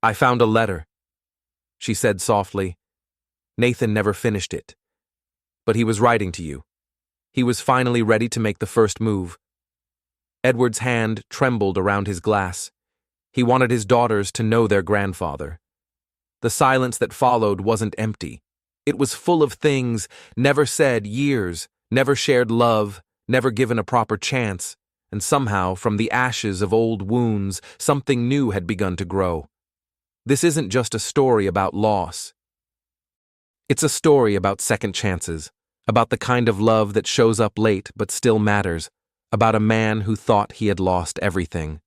I found a letter, she said softly. Nathan never finished it. But he was writing to you. He was finally ready to make the first move. Edward's hand trembled around his glass. He wanted his daughters to know their grandfather. The silence that followed wasn't empty. It was full of things never said, years, never shared love, never given a proper chance, and somehow, from the ashes of old wounds, something new had begun to grow. This isn't just a story about loss. It's a story about second chances, about the kind of love that shows up late but still matters, about a man who thought he had lost everything.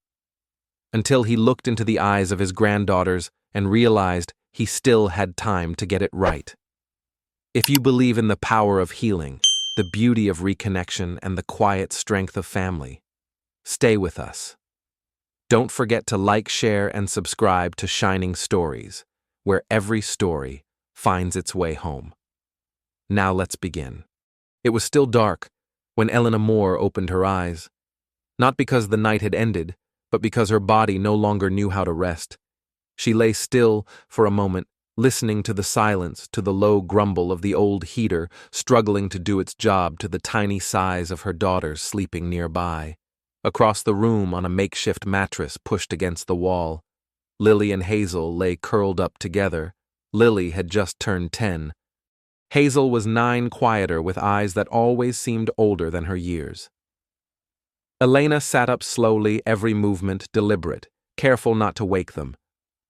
Until he looked into the eyes of his granddaughters and realized he still had time to get it right. If you believe in the power of healing, the beauty of reconnection, and the quiet strength of family, stay with us. Don't forget to like, share, and subscribe to Shining Stories, where every story finds its way home. Now let's begin. It was still dark when Elena Moore opened her eyes. Not because the night had ended, but because her body no longer knew how to rest. She lay still for a moment, listening to the silence, to the low grumble of the old heater struggling to do its job, to the tiny sighs of her daughters sleeping nearby. Across the room, on a makeshift mattress pushed against the wall, Lily and Hazel lay curled up together. Lily had just turned 10. Hazel was 9, quieter, with eyes that always seemed older than her years. Elena sat up slowly, every movement deliberate, careful not to wake them.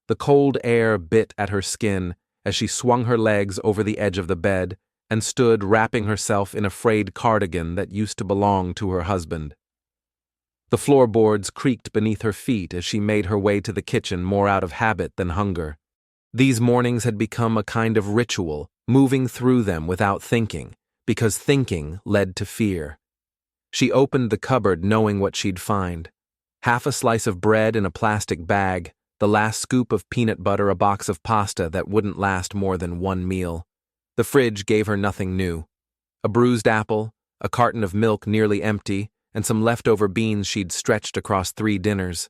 The cold air bit at her skin as she swung her legs over the edge of the bed and stood wrapping herself in a frayed cardigan that used to belong to her husband. The floorboards creaked beneath her feet as she made her way to the kitchen, more out of habit than hunger. These mornings had become a kind of ritual, moving through them without thinking, because thinking led to fear. She opened the cupboard knowing what she'd find. Half a slice of bread in a plastic bag, the last scoop of peanut butter, a box of pasta that wouldn't last more than one meal. The fridge gave her nothing new. A bruised apple, a carton of milk nearly empty, and some leftover beans she'd stretched across 3 dinners.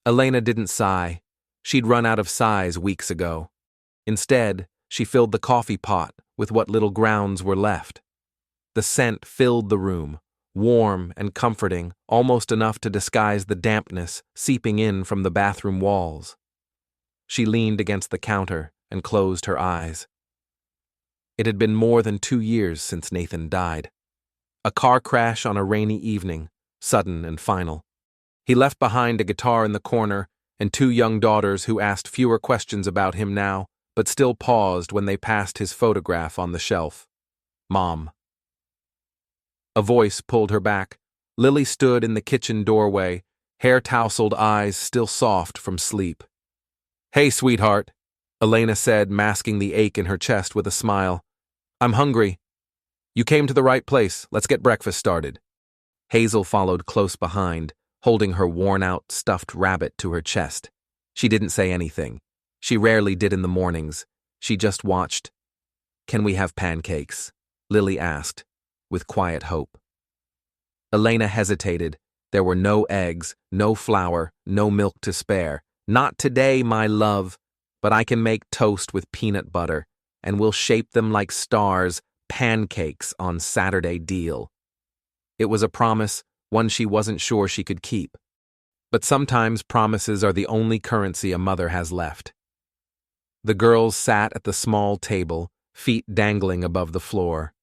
Elena didn't sigh. She'd run out of sighs weeks ago. Instead, she filled the coffee pot with what little grounds were left. The scent filled the room, warm and comforting, almost enough to disguise the dampness seeping in from the bathroom walls. She leaned against the counter and closed her eyes. It had been more than 2 years since Nathan died. A car crash on a rainy evening, sudden and final. He left behind a guitar in the corner and 2 young daughters who asked fewer questions about him now, but still paused when they passed his photograph on the shelf. Mom. A voice pulled her back. Lily stood in the kitchen doorway, hair-tousled eyes still soft from sleep. "Hey, sweetheart," Elena said, masking the ache in her chest with a smile. "I'm hungry. You came to the right place. Let's get breakfast started." Hazel followed close behind, holding her worn-out, stuffed rabbit to her chest. She didn't say anything. She rarely did in the mornings. She just watched. "Can we have pancakes?" Lily asked, with quiet hope. Elena hesitated. There were no eggs, no flour, no milk to spare. "Not today, my love, but I can make toast with peanut butter, and we'll shape them like stars, pancakes on Saturday deal." It was a promise, one she wasn't sure she could keep. But sometimes promises are the only currency a mother has left. The girls sat at the small table, feet dangling above the floor.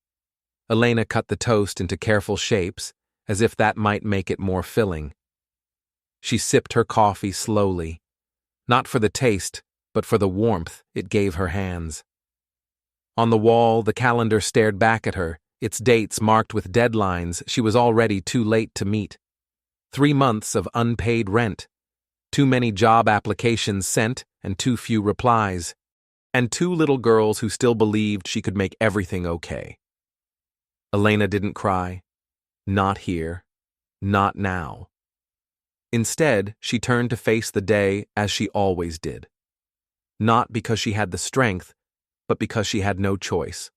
Elena cut the toast into careful shapes, as if that might make it more filling. She sipped her coffee slowly, not for the taste, but for the warmth it gave her hands. On the wall, the calendar stared back at her, its dates marked with deadlines she was already too late to meet. 3 months of unpaid rent, too many job applications sent and too few replies, and 2 little girls who still believed she could make everything okay. Elena didn't cry. Not here. Not now. Instead, she turned to face the day as she always did. Not because she had the strength, but because she had no choice.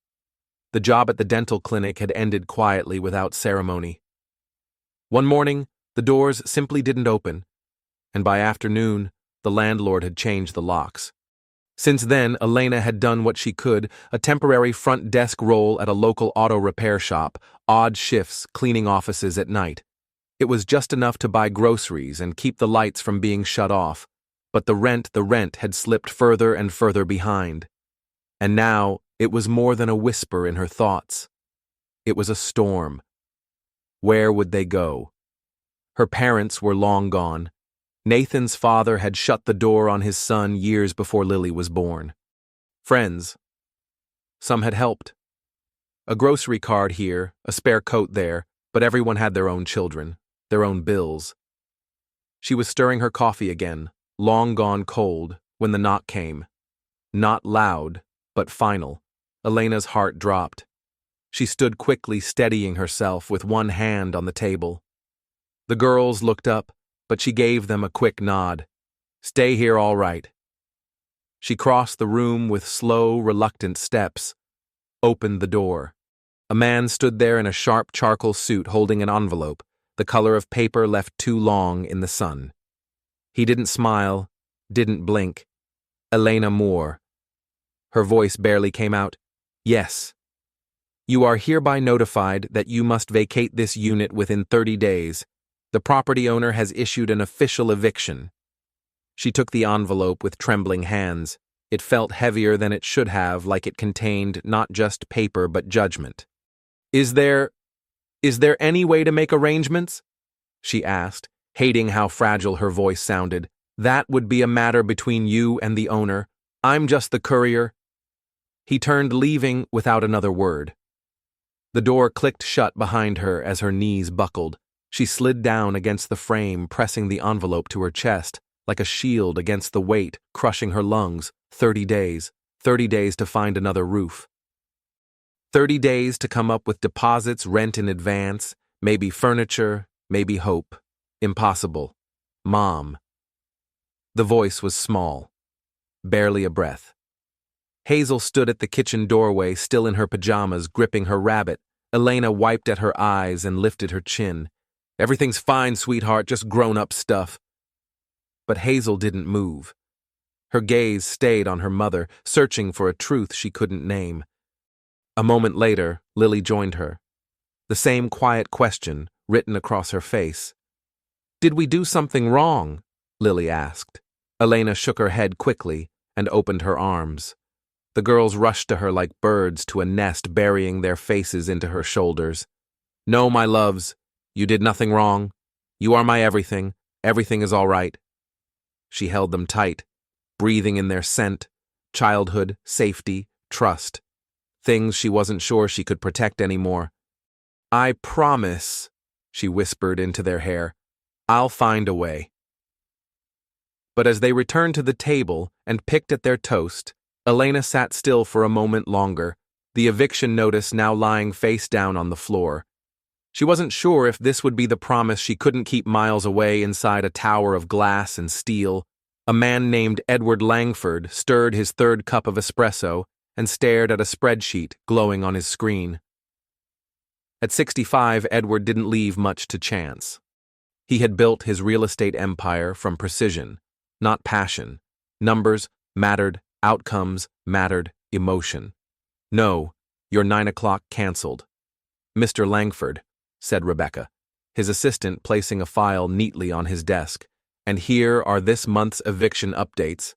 The job at the dental clinic had ended quietly without ceremony. One morning, the doors simply didn't open, and by afternoon, the landlord had changed the locks. Since then, Elena had done what she could, a temporary front desk role at a local auto repair shop, odd shifts cleaning offices at night. It was just enough to buy groceries and keep the lights from being shut off, but the rent had slipped further and further behind. And now, it was more than a whisper in her thoughts. It was a storm. Where would they go? Her parents were long gone. Nathan's father had shut the door on his son years before Lily was born. Friends. Some had helped. A grocery card here, a spare coat there, but everyone had their own children, their own bills. She was stirring her coffee again, long gone cold, when the knock came. Not loud, but final. Elena's heart dropped. She stood quickly, steadying herself with one hand on the table. The girls looked up, but she gave them a quick nod. Stay here, all right. She crossed the room with slow, reluctant steps, opened the door. A man stood there in a sharp charcoal suit holding an envelope, the color of paper left too long in the sun. He didn't smile, didn't blink. Elena Moore. Her voice barely came out. Yes. You are hereby notified that you must vacate this unit within 30 days. The property owner has issued an official eviction. She took the envelope with trembling hands. It felt heavier than it should have, like it contained not just paper but judgment. Is there any way to make arrangements? She asked, hating how fragile her voice sounded. That would be a matter between you and the owner. I'm just the courier. He turned, leaving without another word. The door clicked shut behind her as her knees buckled. She slid down against the frame, pressing the envelope to her chest, like a shield against the weight, crushing her lungs. 30 days. 30 days to find another roof. 30 days to come up with deposits, rent in advance, maybe furniture, maybe hope. Impossible. Mom. The voice was small. Barely a breath. Hazel stood at the kitchen doorway, still in her pajamas, gripping her rabbit. Elena wiped at her eyes and lifted her chin. Everything's fine, sweetheart, just grown-up stuff. But Hazel didn't move. Her gaze stayed on her mother, searching for a truth she couldn't name. A moment later, Lily joined her. The same quiet question, written across her face. Did we do something wrong? Lily asked. Elena shook her head quickly and opened her arms. The girls rushed to her like birds to a nest, burying their faces into her shoulders. No, my loves, you did nothing wrong. You are my everything. Everything is all right. She held them tight, breathing in their scent, childhood, safety, trust. Things she wasn't sure she could protect anymore. I promise, she whispered into their hair, I'll find a way. But as they returned to the table and picked at their toast, Elena sat still for a moment longer, the eviction notice now lying face down on the floor. She wasn't sure if this would be the promise she couldn't keep miles away inside a tower of glass and steel. A man named Edward Langford stirred his third cup of espresso and stared at a spreadsheet glowing on his screen. At 65, Edward didn't leave much to chance. He had built his real estate empire from precision, not passion. Numbers mattered, outcomes mattered, emotion. No, your 9 o'clock canceled. Mr. Langford, said Rebecca, his assistant placing a file neatly on his desk. And here are this month's eviction updates.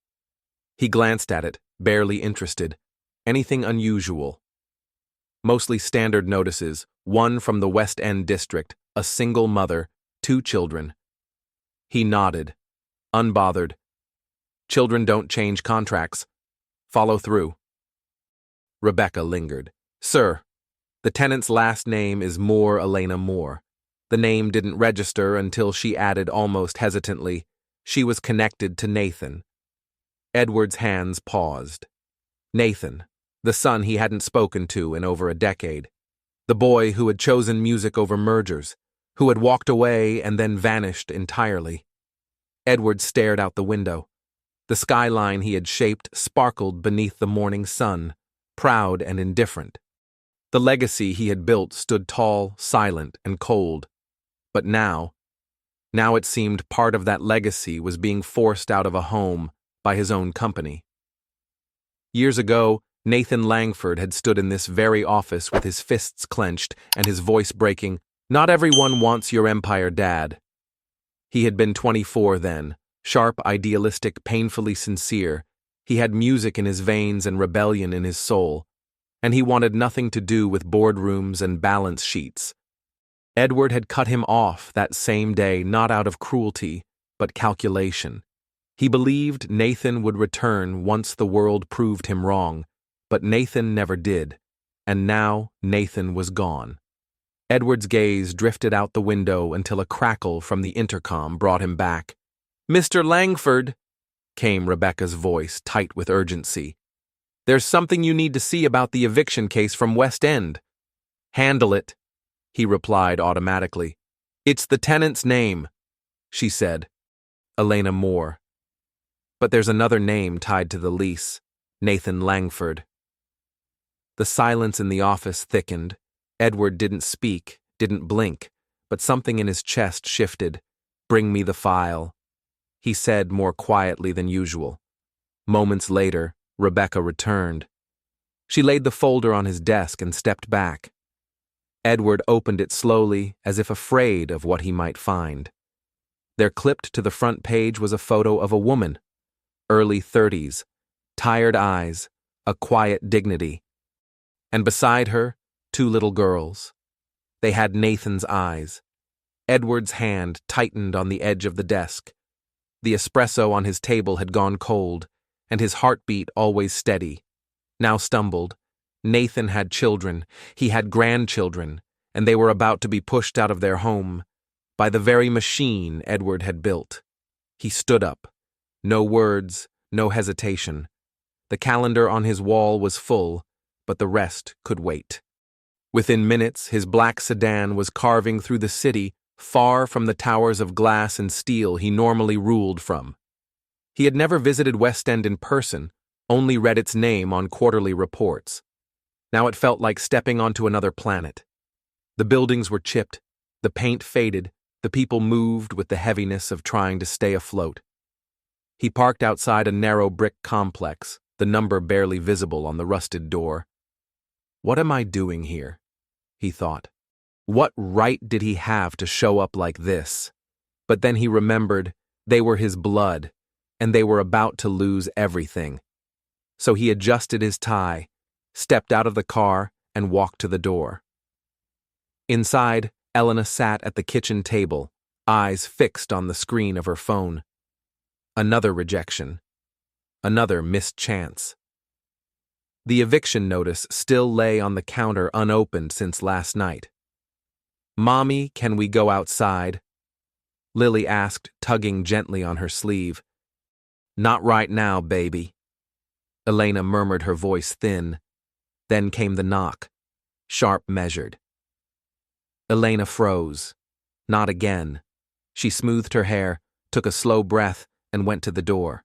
He glanced at it, barely interested. Anything unusual? Mostly standard notices, one from the West End district, a single mother, 2 children. He nodded, unbothered. Children don't change contracts. Follow through. Rebecca lingered. Sir, the tenant's last name is Moore, Elena Moore. The name didn't register until she added almost hesitantly, she was connected to Nathan. Edward's hands paused. Nathan, the son he hadn't spoken to in over a decade. The boy who had chosen music over mergers, who had walked away and then vanished entirely. Edward stared out the window. The skyline he had shaped sparkled beneath the morning sun, proud and indifferent. The legacy he had built stood tall, silent, and cold. But now, Now it seemed part of that legacy was being forced out of a home by his own company. Years ago, Nathan Langford had stood in this very office with his fists clenched and his voice breaking, "Not everyone wants your empire, Dad." He had been 24 then, sharp, idealistic, painfully sincere. He had music in his veins and rebellion in his soul, and he wanted nothing to do with boardrooms and balance sheets. Edward had cut him off that same day, not out of cruelty, but calculation. He believed Nathan would return once the world proved him wrong, but Nathan never did, and now Nathan was gone. Edward's gaze drifted out the window until a crackle from the intercom brought him back. "Mr. Langford," came Rebecca's voice, tight with urgency. "There's something you need to see about the eviction case from West End." "Handle it," he replied automatically. "It's the tenant's name," she said. "Elena Moore. But there's another name tied to the lease, Nathan Langford." The silence in the office thickened. Edward didn't speak, didn't blink, but something in his chest shifted. "Bring me the file," he said more quietly than usual. Moments later, Rebecca returned. She laid the folder on his desk and stepped back. Edward opened it slowly, as if afraid of what he might find. There, clipped to the front page, was a photo of a woman, early 30s, tired eyes, a quiet dignity. And beside her, 2 little girls. They had Nathan's eyes. Edward's hand tightened on the edge of the desk. The espresso on his table had gone cold, and his heartbeat, always steady, now stumbled. Nathan had children, he had grandchildren, and they were about to be pushed out of their home by the very machine Edward had built. He stood up. No words, no hesitation. The calendar on his wall was full, but the rest could wait. Within minutes, his black sedan was carving through the city, far from the towers of glass and steel he normally ruled from. He had never visited West End in person, only read its name on quarterly reports. Now it felt like stepping onto another planet. The buildings were chipped, the paint faded, the people moved with the heaviness of trying to stay afloat. He parked outside a narrow brick complex, the number barely visible on the rusted door. "What am I doing here?" he thought. What right did he have to show up like this? But then he remembered they were his blood, and they were about to lose everything. So he adjusted his tie, stepped out of the car, and walked to the door. Inside, Elena sat at the kitchen table, eyes fixed on the screen of her phone. Another rejection. Another missed chance. The eviction notice still lay on the counter unopened since last night. "Mommy, can we go outside?" Lily asked, tugging gently on her sleeve. "Not right now, baby." Elena murmured, her voice thin. Then came the knock, sharp, measured. Elena froze. Not again. She smoothed her hair, took a slow breath, and went to the door.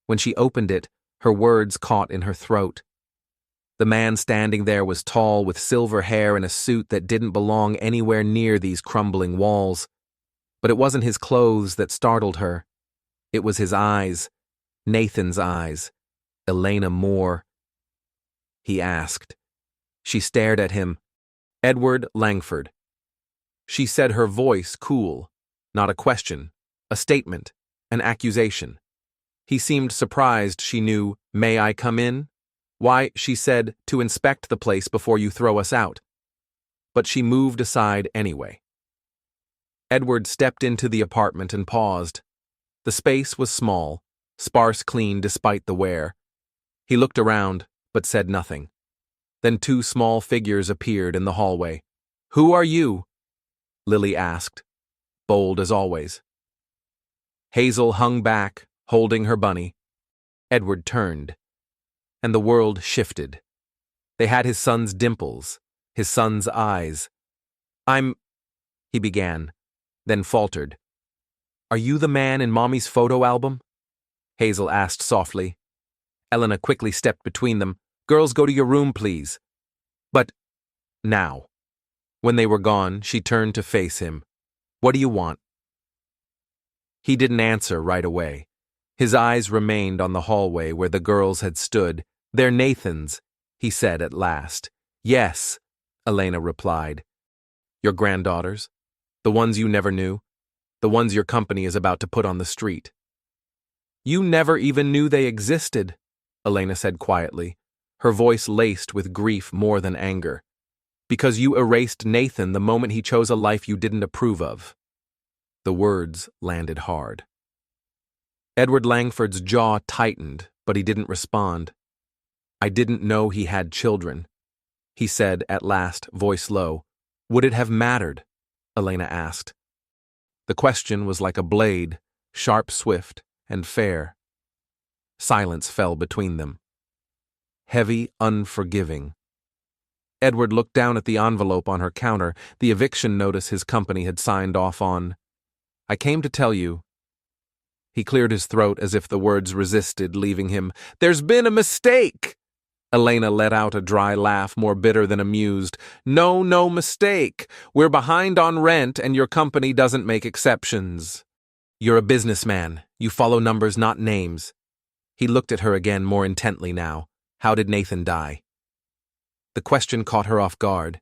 When she opened it, her words caught in her throat. The man standing there was tall, with silver hair and a suit that didn't belong anywhere near these crumbling walls. But it wasn't his clothes that startled her. It was his eyes, Nathan's eyes. "Elena Moore?" he asked. She stared at him. "Edward Langford." She said, her voice cool, not a question, a statement, an accusation. He seemed surprised she knew, "May I come in?" "Why," she said, "to inspect the place before you throw us out." But she moved aside anyway. Edward stepped into the apartment and paused. The space was small, sparse clean despite the wear. He looked around, but said nothing. Then 2 small figures appeared in the hallway. "Who are you?" Lily asked, bold as always. Hazel hung back, holding her bunny. Edward turned, and the world shifted. They had his son's dimples, his son's eyes. He began, then faltered. "Are you the man in Mommy's photo album?" Hazel asked softly. Elena quickly stepped between them. "Girls, go to your room, please." "But now." When they were gone, she turned to face him. "What do you want?" He didn't answer right away. His eyes remained on the hallway where the girls had stood. "They're Nathan's," he said at last. "Yes," Elena replied. "Your granddaughters? The ones you never knew? The ones your company is about to put on the street?" "You never even knew they existed," Elena said quietly, her voice laced with grief more than anger. "Because you erased Nathan the moment he chose a life you didn't approve of." The words landed hard. Edward Langford's jaw tightened, but he didn't respond. "I didn't know he had children," he said at last, voice low. "Would it have mattered?" Elena asked. The question was like a blade, sharp, swift, and fair. Silence fell between them. Heavy, unforgiving. Edward looked down at the envelope on her counter, the eviction notice his company had signed off on. "I came to tell you." He cleared his throat as if the words resisted, leaving him. "There's been a mistake!" Elena let out a dry laugh, more bitter than amused. No mistake. We're behind on rent and your company doesn't make exceptions. You're a businessman. You follow numbers, not names." He looked at her again more intently now. "How did Nathan die?" The question caught her off guard.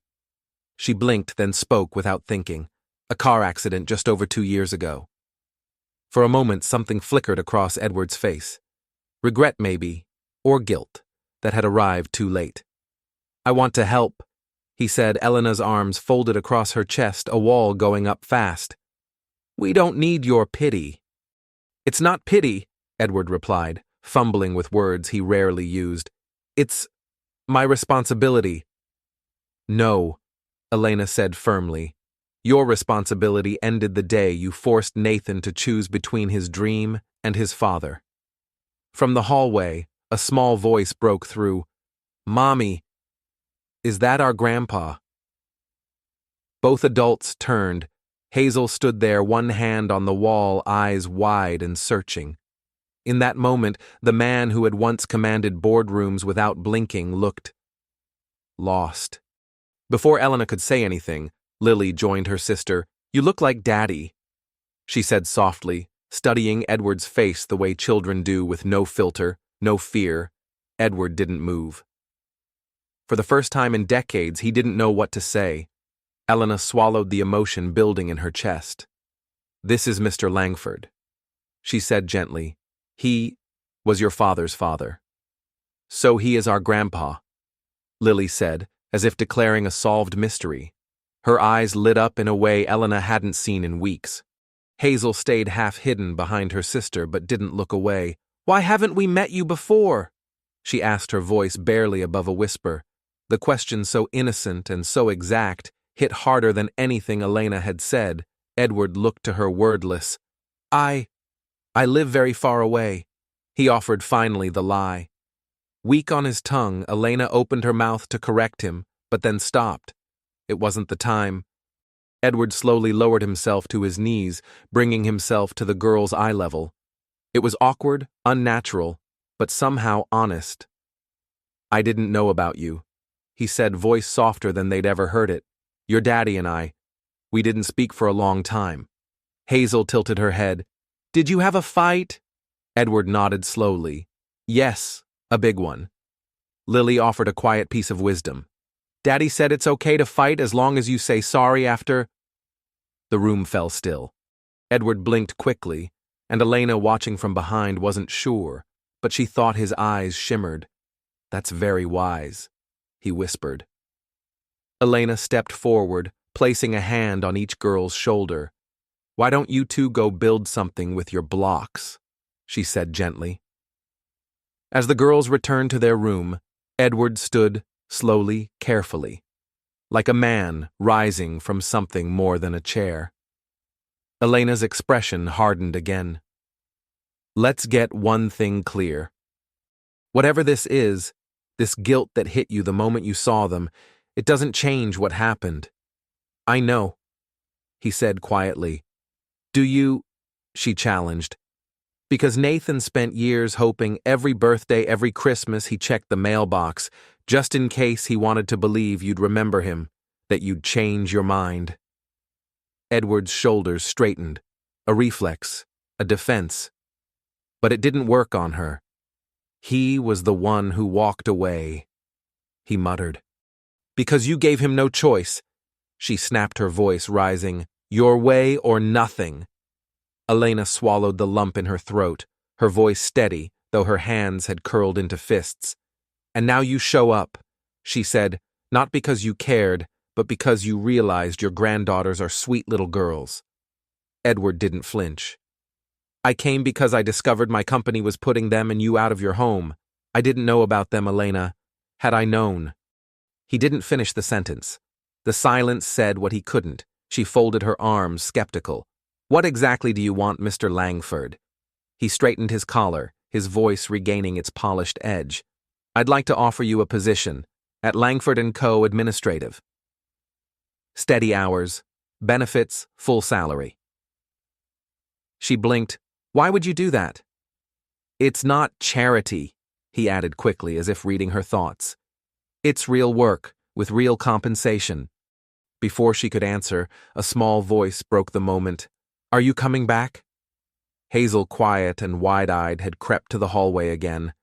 She blinked, then spoke without thinking. "A car accident just over 2 years ago." For a moment, something flickered across Edward's face. Regret, maybe, or guilt, that had arrived too late. "I want to help," he said, Elena's arms folded across her chest, a wall going up fast. "We don't need your pity." "It's not pity," Edward replied, fumbling with words he rarely used. "It's my responsibility." "No," Elena said firmly. "Your responsibility ended the day you forced Nathan to choose between his dream and his father." From the hallway, a small voice broke through. "Mommy, is that our grandpa?" Both adults turned. Hazel stood there, one hand on the wall, eyes wide and searching. In that moment, the man who had once commanded boardrooms without blinking looked lost. Before Elena could say anything, Lily joined her sister. "You look like Daddy," she said softly, studying Edward's face the way children do, with no filter, no fear. Edward didn't move. For the first time in decades, he didn't know what to say. Elena swallowed the emotion building in her chest. "This is Mr. Langford," she said gently. "He was your father's father." "So he is our grandpa," Lily said, as if declaring a solved mystery. Her eyes lit up in a way Elena hadn't seen in weeks. Hazel stayed half hidden behind her sister but didn't look away. "Why haven't we met you before?" she asked, her voice barely above a whisper. The question, so innocent and so exact, hit harder than anything Elena had said. Edward looked to her wordless. I live very far away," he offered finally the lie. Weak on his tongue, Elena opened her mouth to correct him, but then stopped. It wasn't the time. Edward slowly lowered himself to his knees, bringing himself to the girl's eye level. It was awkward, unnatural, but somehow honest. "I didn't know about you," he said, voice softer than they'd ever heard it. "Your daddy and we didn't speak for a long time." Hazel tilted her head. "Did you have a fight?" Edward nodded slowly. "Yes, a big one." Lily offered a quiet piece of wisdom. "Daddy said it's okay to fight as long as you say sorry after." The room fell still. Edward blinked quickly, and Elena, watching from behind, wasn't sure, but she thought his eyes shimmered. "That's very wise," he whispered. Elena stepped forward, placing a hand on each girl's shoulder. "Why don't you two go build something with your blocks?" she said gently. As the girls returned to their room, Edward stood slowly, carefully, like a man rising from something more than a chair. Elena's expression hardened again. "Let's get one thing clear. Whatever this is, this guilt that hit you the moment you saw them, it doesn't change what happened." "I know," he said quietly. "Do you?" she challenged. "Because Nathan spent years hoping every birthday, every Christmas he checked the mailbox, just in case he wanted to believe you'd remember him, that you'd change your mind." Edward's shoulders straightened, a reflex. a defense. But it didn't work on her. He was the one who walked away, he muttered. Because you gave him no choice. She snapped, her voice rising. Your way or nothing. Elena swallowed the lump in her throat, her voice steady, though her hands had curled into fists. And now you show up, she said, not because you cared, but because you realized your granddaughters are sweet little girls. Edward didn't flinch. I came because I discovered my company was putting them and you out of your home. I didn't know about them, Elena. Had I known. He didn't finish the sentence. The silence said what he couldn't. She folded her arms, skeptical. What exactly do you want, Mr. Langford? He straightened his collar, his voice regaining its polished edge. I'd like to offer you a position at Langford & Co. Administrative. Steady hours, benefits, full salary. She blinked. Why would you do that? It's not charity, he added quickly, as if reading her thoughts. It's real work, with real compensation. Before she could answer, a small voice broke the moment. Are you coming back? Hazel, quiet and wide-eyed, had crept to the hallway again,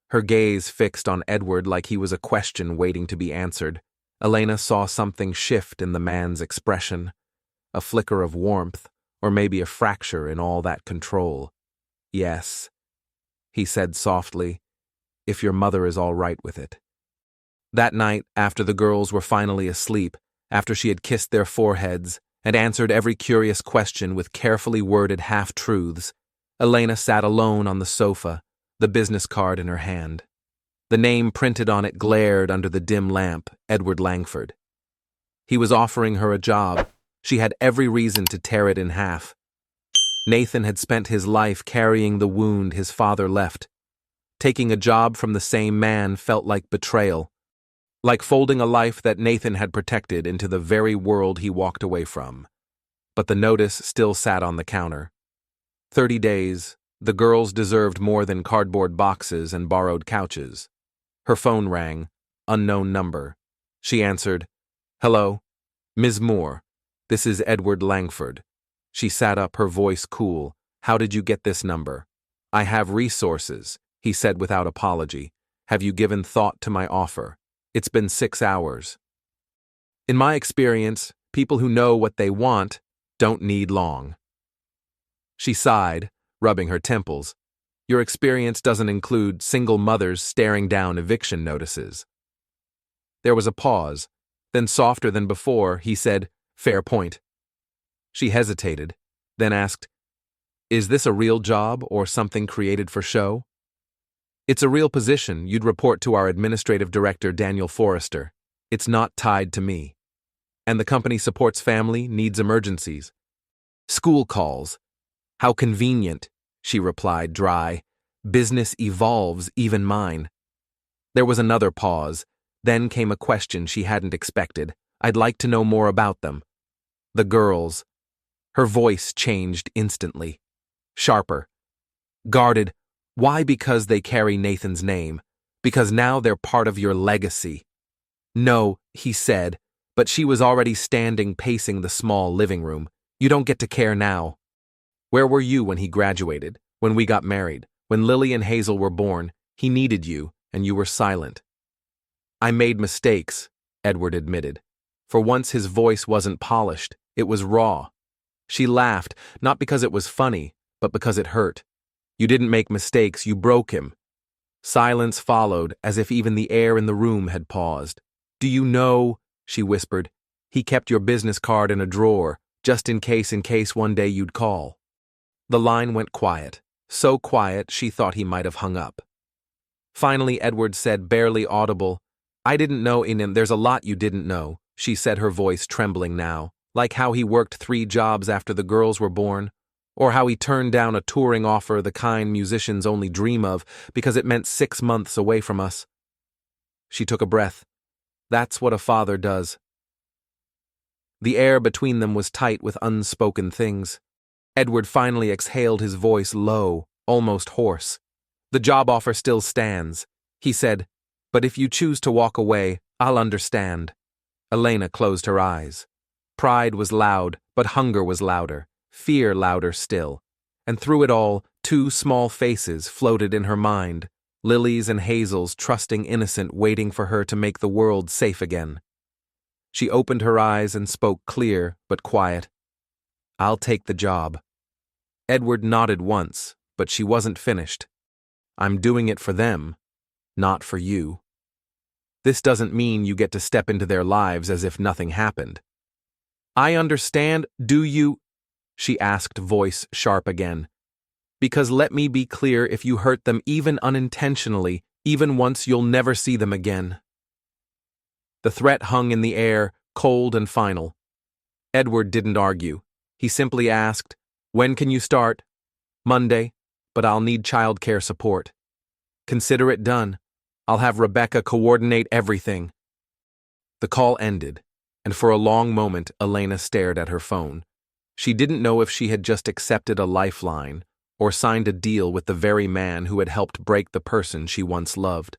her gaze fixed on Edward like he was a question waiting to be answered. Elena saw something shift in the man's expression, a flicker of warmth, or maybe a fracture in all that control. Yes, he said softly, if your mother is all right with it. That night, after the girls were finally asleep, after she had kissed their foreheads and answered every curious question with carefully worded half-truths, Elena sat alone on the sofa, the business card in her hand. The name printed on it glared under the dim lamp, Edward Langford. He was offering her a job. She had every reason to tear it in half. Nathan had spent his life carrying the wound his father left. Taking a job from the same man felt like betrayal, like folding a life that Nathan had protected into the very world he walked away from. But the notice still sat on the counter. 30 days, the girls deserved more than cardboard boxes and borrowed couches. Her phone rang, unknown number. She answered, Hello, Ms. Moore. This is Edward Langford. She sat up, her voice cool. How did you get this number? I have resources, he said without apology. Have you given thought to my offer? It's been 6 hours. In my experience, people who know what they want don't need long. She sighed, rubbing her temples. Your experience doesn't include single mothers staring down eviction notices. There was a pause. Then, softer than before, he said, Fair point. She hesitated, then asked, Is this a real job or something created for show? It's a real position. You'd report to our administrative director, Daniel Forrester. It's not tied to me. And the company supports family, needs emergencies. School calls. How convenient, she replied, dry. Business evolves, even mine. There was another pause. Then came a question she hadn't expected. I'd like to know more about them. The girls. Her voice changed instantly. Sharper. Guarded. Why? Because they carry Nathan's name. Because now they're part of your legacy. No, he said, but she was already standing pacing the small living room. You don't get to care now. Where were you when he graduated, when we got married, when Lily and Hazel were born? He needed you, and you were silent. I made mistakes, Edward admitted. For once his voice wasn't polished, it was raw. She laughed, not because it was funny, but because it hurt. You didn't make mistakes, you broke him. Silence followed, as if even the air in the room had paused. Do you know, she whispered, he kept your business card in a drawer, just in case one day you'd call. The line went quiet, so quiet she thought he might have hung up. Finally, Edward said, barely audible, I didn't know there's a lot you didn't know, she said, her voice trembling now, like how he worked 3 jobs after the girls were born, or how he turned down a touring offer the kind musicians only dream of because it meant 6 months away from us. She took a breath. That's what a father does. The air between them was tight with unspoken things. Edward finally exhaled, his voice low, almost hoarse. The job offer still stands, he said, but if you choose to walk away, I'll understand. Elena closed her eyes. Pride was loud, but hunger was louder, fear louder still. And through it all, two small faces floated in her mind, Lily's and Hazel's trusting innocent waiting for her to make the world safe again. She opened her eyes and spoke clear but quiet. "I'll take the job." Edward nodded once, but she wasn't finished. "I'm doing it for them, not for you. This doesn't mean you get to step into their lives as if nothing happened." "I understand, do you?" she asked, voice sharp again. "Because let me be clear, if you hurt them even unintentionally, even once, you'll never see them again." The threat hung in the air, cold and final. Edward didn't argue. He simply asked, "When can you start?" "Monday, but I'll need childcare support." "Consider it done. I'll have Rebecca coordinate everything." The call ended, and for a long moment Elena stared at her phone. She didn't know if she had just accepted a lifeline or signed a deal with the very man who had helped break the person she once loved.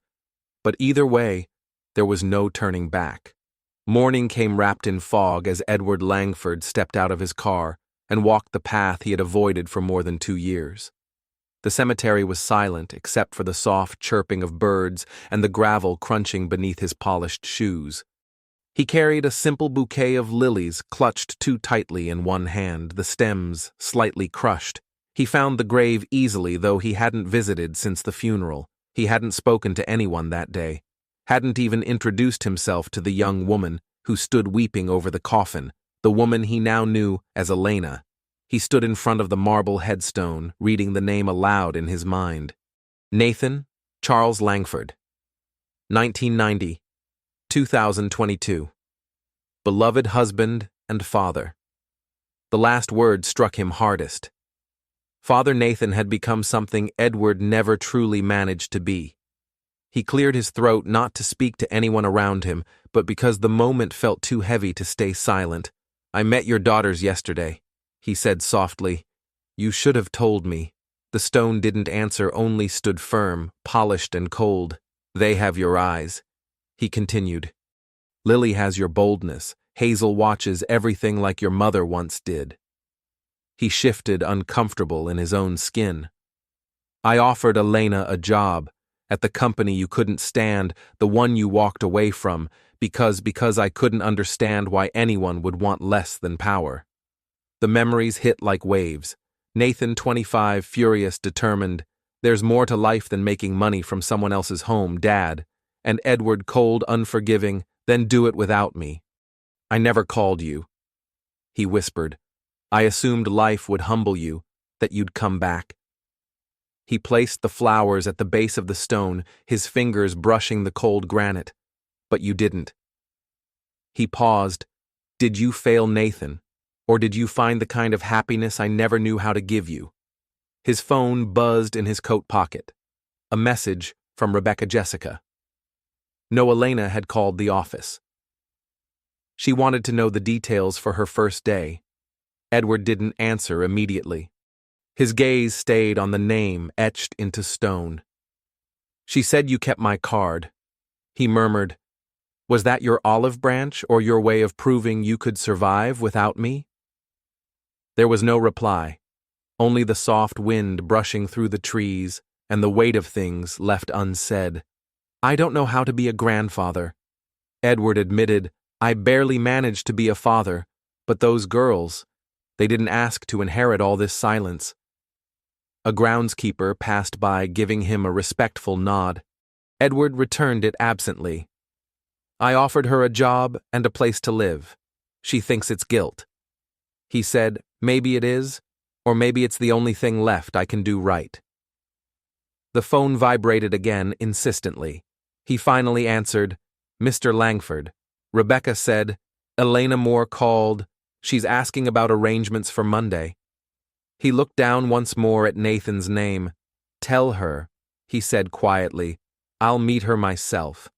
But either way, there was no turning back. Morning came wrapped in fog as Edward Langford stepped out of his car and walked the path he had avoided for more than 2 years. The cemetery was silent except for the soft chirping of birds and the gravel crunching beneath his polished shoes. He carried a simple bouquet of lilies clutched too tightly in one hand, the stems slightly crushed. He found the grave easily, though he hadn't visited since the funeral. He hadn't spoken to anyone that day, hadn't even introduced himself to the young woman who stood weeping over the coffin, the woman he now knew as Elena. He stood in front of the marble headstone, reading the name aloud in his mind. Nathan Charles Langford. 1990, 2022. Beloved husband and father. The last word struck him hardest. Father Nathan had become something Edward never truly managed to be. He cleared his throat not to speak to anyone around him, but because the moment felt too heavy to stay silent. "I met your daughters yesterday," he said softly. "You should have told me." The stone didn't answer, only stood firm, polished and cold. "They have your eyes," he continued. "Lily has your boldness. Hazel watches everything like your mother once did." He shifted, uncomfortable in his own skin. "I offered Elena a job at the company you couldn't stand, the one you walked away from, because I couldn't understand why anyone would want less than power." The memories hit like waves. Nathan, 25, furious, determined. "There's more to life than making money from someone else's home, Dad." And Edward, cold, unforgiving. "Then do it without me." "I never called you," he whispered. "I assumed life would humble you, that you'd come back." He placed the flowers at the base of the stone, his fingers brushing the cold granite. "But you didn't." He paused. "Did you fail Nathan? Or did you find the kind of happiness I never knew how to give you?" His phone buzzed in his coat pocket. A message from Rebecca Jessica. No, Elena had called the office. She wanted to know the details for her first day. Edward didn't answer immediately. His gaze stayed on the name etched into stone. "She said you kept my card." He murmured, "Was that your olive branch or your way of proving you could survive without me?" There was no reply, only the soft wind brushing through the trees and the weight of things left unsaid. "I don't know how to be a grandfather," Edward admitted. "I barely managed to be a father, but those girls, they didn't ask to inherit all this silence." A groundskeeper passed by, giving him a respectful nod. Edward returned it absently. "I offered her a job and a place to live. She thinks it's guilt." He said, "Maybe it is, or maybe it's the only thing left I can do right." The phone vibrated again, insistently. He finally answered, "Mr. Langford. Rebecca said, Elena Moore called. She's asking about arrangements for Monday." He looked down once more at Nathan's name. "Tell her," he said quietly, "I'll meet her myself."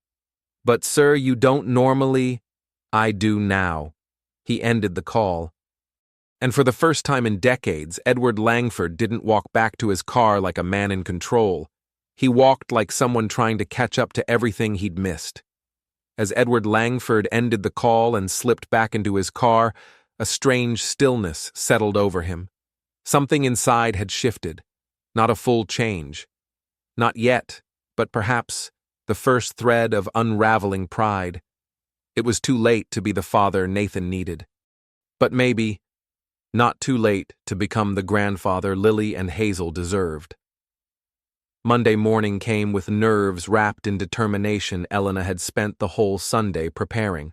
"But sir, you don't normally—" "I do now." He ended the call. And for the first time in decades, Edward Langford didn't walk back to his car like a man in control. He walked like someone trying to catch up to everything he'd missed. As Edward Langford ended the call and slipped back into his car, a strange stillness settled over him. Something inside had shifted. Not a full change. Not yet, but perhaps the first thread of unraveling pride. It was too late to be the father Nathan needed. But maybe not too late to become the grandfather Lily and Hazel deserved. Monday morning came with nerves wrapped in determination Elena had spent the whole Sunday preparing.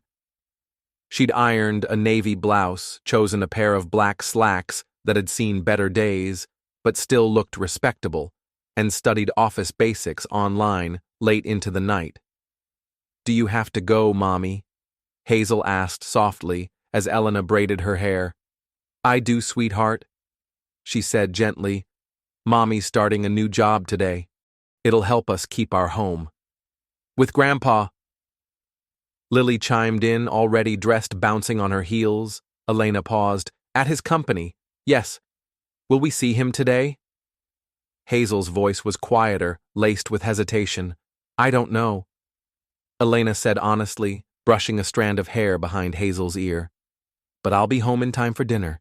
She'd ironed a navy blouse, chosen a pair of black slacks that had seen better days, but still looked respectable, and studied office basics online late into the night. "Do you have to go, Mommy?" Hazel asked softly as Elena braided her hair. "I do, sweetheart," she said gently. "Mommy's starting a new job today. It'll help us keep our home." "With Grandpa." Lily chimed in, already dressed, bouncing on her heels. Elena paused. "At his company, yes. Will we see him today?" Hazel's voice was quieter, laced with hesitation. "I don't know," Elena said honestly, brushing a strand of hair behind Hazel's ear. "But I'll be home in time for dinner.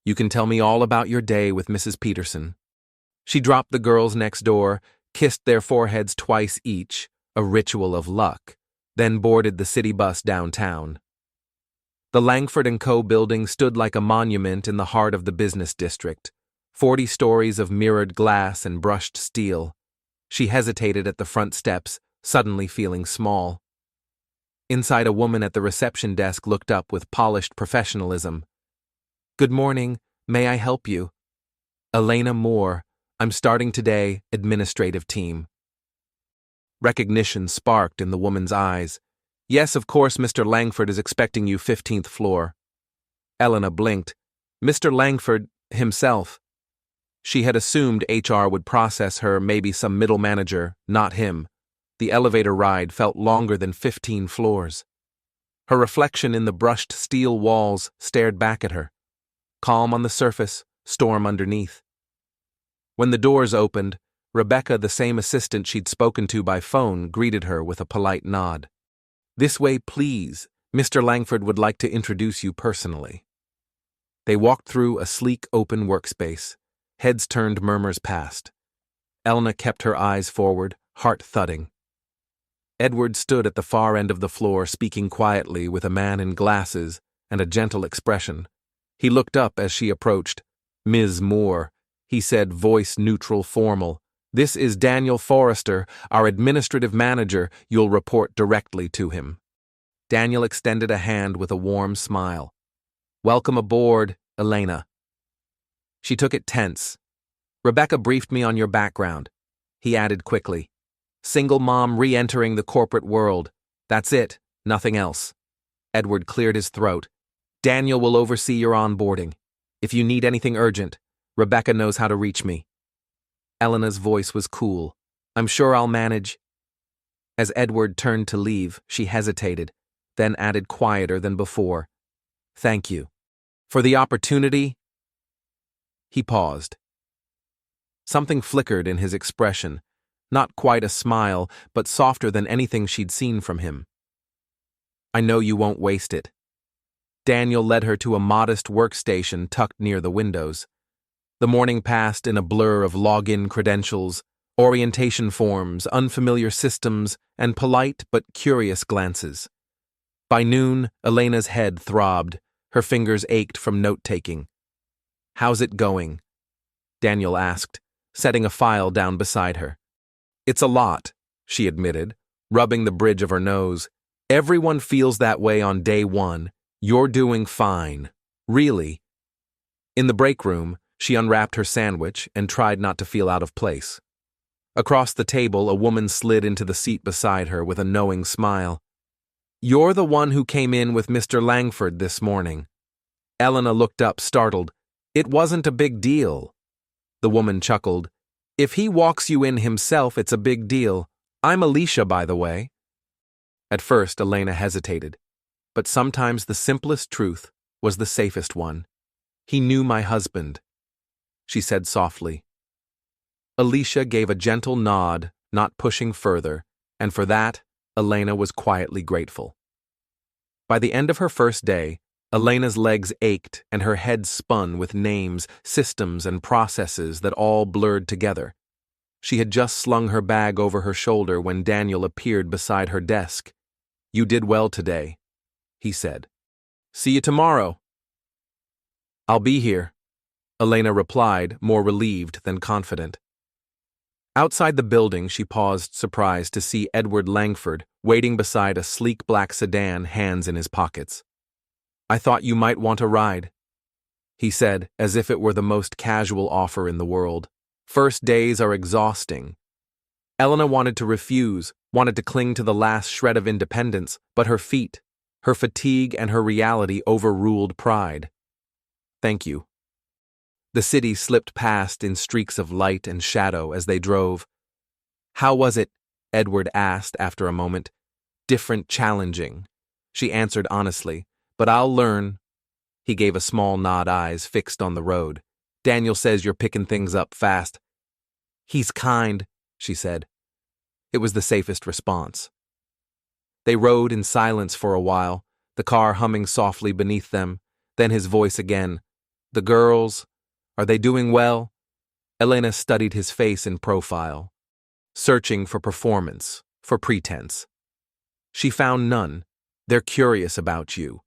You can tell me all about your day with Mrs. Peterson." She dropped the girls next door, kissed their foreheads twice each, a ritual of luck, then boarded the city bus downtown. The Langford & Co. building stood like a monument in the heart of the business district, 40 stories of mirrored glass and brushed steel. She hesitated at the front steps, suddenly feeling small. Inside, a woman at the reception desk looked up with polished professionalism. "Good morning, may I help you?" "Elena Moore. I'm starting today, administrative team." Recognition sparked in the woman's eyes. "Yes, of course, Mr. Langford is expecting you 15th floor." Elena blinked. "Mr. Langford himself." She had assumed HR would process her, maybe some middle manager, not him. The elevator ride felt longer than 15 floors. Her reflection in the brushed steel walls stared back at her. Calm on the surface, storm underneath. When the doors opened, Rebecca, the same assistant she'd spoken to by phone, greeted her with a polite nod. "This way, please. Mr. Langford would like to introduce you personally." They walked through a sleek, open workspace. Heads turned, murmurs passed. Elena kept her eyes forward, heart thudding. Edward stood at the far end of the floor, speaking quietly with a man in glasses and a gentle expression. He looked up as she approached. "Ms. Moore," he said, voice neutral, formal. "This is Daniel Forrester, our administrative manager. You'll report directly to him." Daniel extended a hand with a warm smile. "Welcome aboard, Elena." She took it tense. "Rebecca briefed me on your background," he added quickly. "Single mom re-entering the corporate world. That's it, nothing else." Edward cleared his throat. "Daniel will oversee your onboarding. If you need anything urgent, Rebecca knows how to reach me." Elena's voice was cool. "I'm sure I'll manage." As Edward turned to leave, she hesitated, then added quieter than before. "Thank you. For the opportunity." He paused. Something flickered in his expression, not quite a smile, but softer than anything she'd seen from him. "I know you won't waste it." Daniel led her to a modest workstation tucked near the windows. The morning passed in a blur of login credentials, orientation forms, unfamiliar systems, and polite but curious glances. By noon, Elena's head throbbed, her fingers ached from note-taking. "How's it going?" Daniel asked, setting a file down beside her. "It's a lot," she admitted, rubbing the bridge of her nose. "Everyone feels that way on day one. You're doing fine. Really." In the break room, she unwrapped her sandwich and tried not to feel out of place. Across the table, a woman slid into the seat beside her with a knowing smile. "You're the one who came in with Mr. Langford this morning." Elena looked up, startled. "It wasn't a big deal." The woman chuckled. "If he walks you in himself, it's a big deal. I'm Alicia, by the way." At first, Elena hesitated, but sometimes the simplest truth was the safest one. "He knew my husband," she said softly. Alicia gave a gentle nod, not pushing further, and for that, Elena was quietly grateful. By the end of her first day, Elena's legs ached and her head spun with names, systems, and processes that all blurred together. She had just slung her bag over her shoulder when Daniel appeared beside her desk. "You did well today," he said. "See you tomorrow." "I'll be here," Elena replied, more relieved than confident. Outside the building, she paused, surprised to see Edward Langford waiting beside a sleek black sedan, hands in his pockets. "I thought you might want a ride," he said, as if it were the most casual offer in the world. First days are exhausting. Elena wanted to refuse, wanted to cling to the last shred of independence, but her feet, her fatigue, and her reality overruled pride. "Thank you." The city slipped past in streaks of light and shadow as they drove. "How was it?" Edward asked after a moment. "Different, challenging," she answered honestly. "But I'll learn." He gave a small nod, eyes fixed on the road. "Daniel says you're picking things up fast." "He's kind," she said. It was the safest response. They rode in silence for a while, the car humming softly beneath them. Then his voice again. "The girls, are they doing well?" Elena studied his face in profile, searching for performance, for pretense. She found none. "They're curious about you."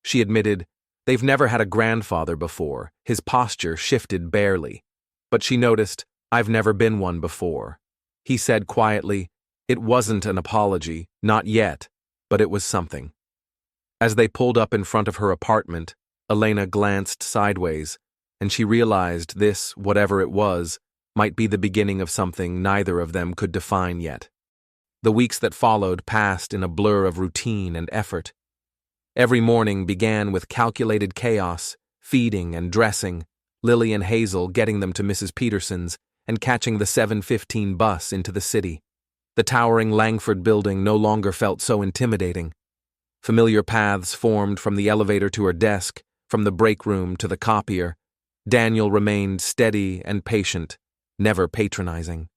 She admitted, "They've never had a grandfather before." His posture shifted barely. But she noticed, "I've never been one before." He said quietly, "It wasn't an apology, not yet, but it was something." As they pulled up in front of her apartment, Elena glanced sideways, and she realized this, whatever it was, might be the beginning of something neither of them could define yet. The weeks that followed passed in a blur of routine and effort. Every morning began with calculated chaos, feeding and dressing, Lily and Hazel getting them to Mrs. Peterson's, and catching the 7:15 bus into the city. The towering Langford building no longer felt so intimidating. Familiar paths formed from the elevator to her desk, from the break room to the copier. Daniel remained steady and patient, never patronizing.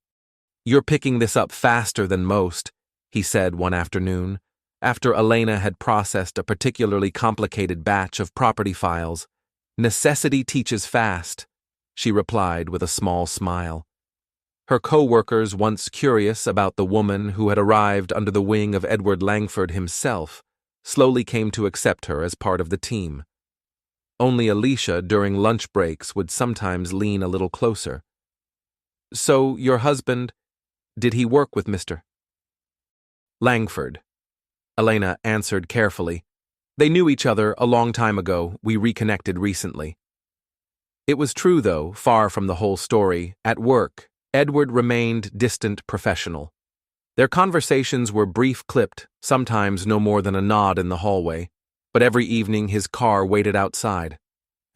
"You're picking this up faster than most," he said one afternoon, after Elena had processed a particularly complicated batch of property files. "Necessity teaches fast," she replied with a small smile. Her co-workers, once curious about the woman who had arrived under the wing of Edward Langford himself, slowly came to accept her as part of the team. Only Alicia, during lunch breaks, would sometimes lean a little closer. "So, your husband, did he work with Mr. Langford?" Elena answered carefully. "They knew each other a long time ago. We reconnected recently." It was true, though, far from the whole story. At work, Edward remained distant, professional. Their conversations were brief, clipped, sometimes no more than a nod in the hallway, but every evening his car waited outside.